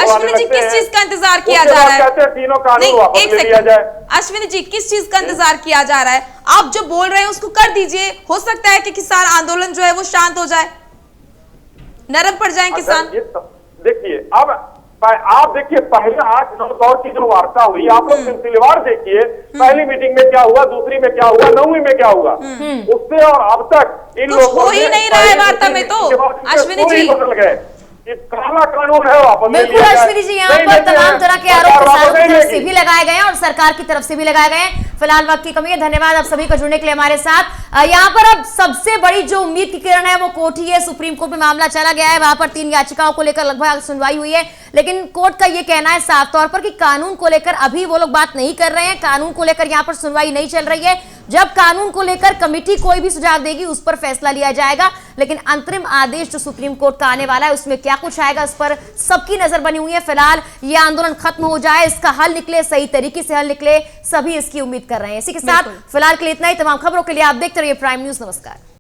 अश्विनी जी किस चीज का इंतजार किया जा रहा है? कहते हैं तीनों कानून वापस ले लिया जाए। अश्विनी जी किस चीज का इंतजार किया जा रहा है? आप जो बोल रहे हैं उसको कर दीजिए, हो सकता है कि किसान आंदोलन जो है वो शांत हो जाए, नरम पड़ जाए किसान। देखिए अब आप देखिए पहले 8-9 दौर की जो वार्ता हुई, आप लोग सिलसिलेवार देखिए, पहली मीटिंग में क्या हुआ, दूसरी में क्या हुआ, 9वीं में क्या हुआ, उससे और अब तक इन लोगों हो ही नहीं रहा है वार्ता में। तो अश्विनी जी बदल गए। कि काला कानून है वापस ले बिल्कुल लिया जाए। अश्विनी जी, यहाँ नहीं पर लेते तमाम हैं, तरह के सरकार आरोप वापस किसानों की नहीं तरफ से लेगी। भी लगाए गए हैं और सरकार की तरफ से भी लगाए गए हैं। फिलहाल वक्त की कमी है, धन्यवाद आप सभी को जुड़ने के लिए हमारे साथ। यहाँ पर अब सबसे बड़ी जो उम्मीद की किरण है वो कोर्ट ही है। सुप्रीम कोर्ट में मामला चला गया है, वहां पर 3 याचिकाओं को लेकर लगभग सुनवाई हुई है, लेकिन कोर्ट का ये कहना है साफ तौर पर कि कानून को लेकर अभी वो लोग बात नहीं कर रहे हैं, कानून को लेकर यहाँ पर सुनवाई नहीं चल रही है। जब कानून को लेकर कमेटी कोई भी सुझाव देगी उस पर फैसला लिया जाएगा, लेकिन अंतरिम आदेश जो सुप्रीम कोर्ट का आने वाला है उसमें क्या कुछ आएगा इस पर सबकी नजर बनी हुई है। फिलहाल ये आंदोलन खत्म हो जाए, इसका हल निकले, सही तरीके से हल निकले, सभी इसकी उम्मीद कर रहे हैं। इसी के साथ फिलहाल के लिए इतना ही। तमाम खबरों के लिए आप देखते रहिए प्राइम न्यूज। नमस्कार।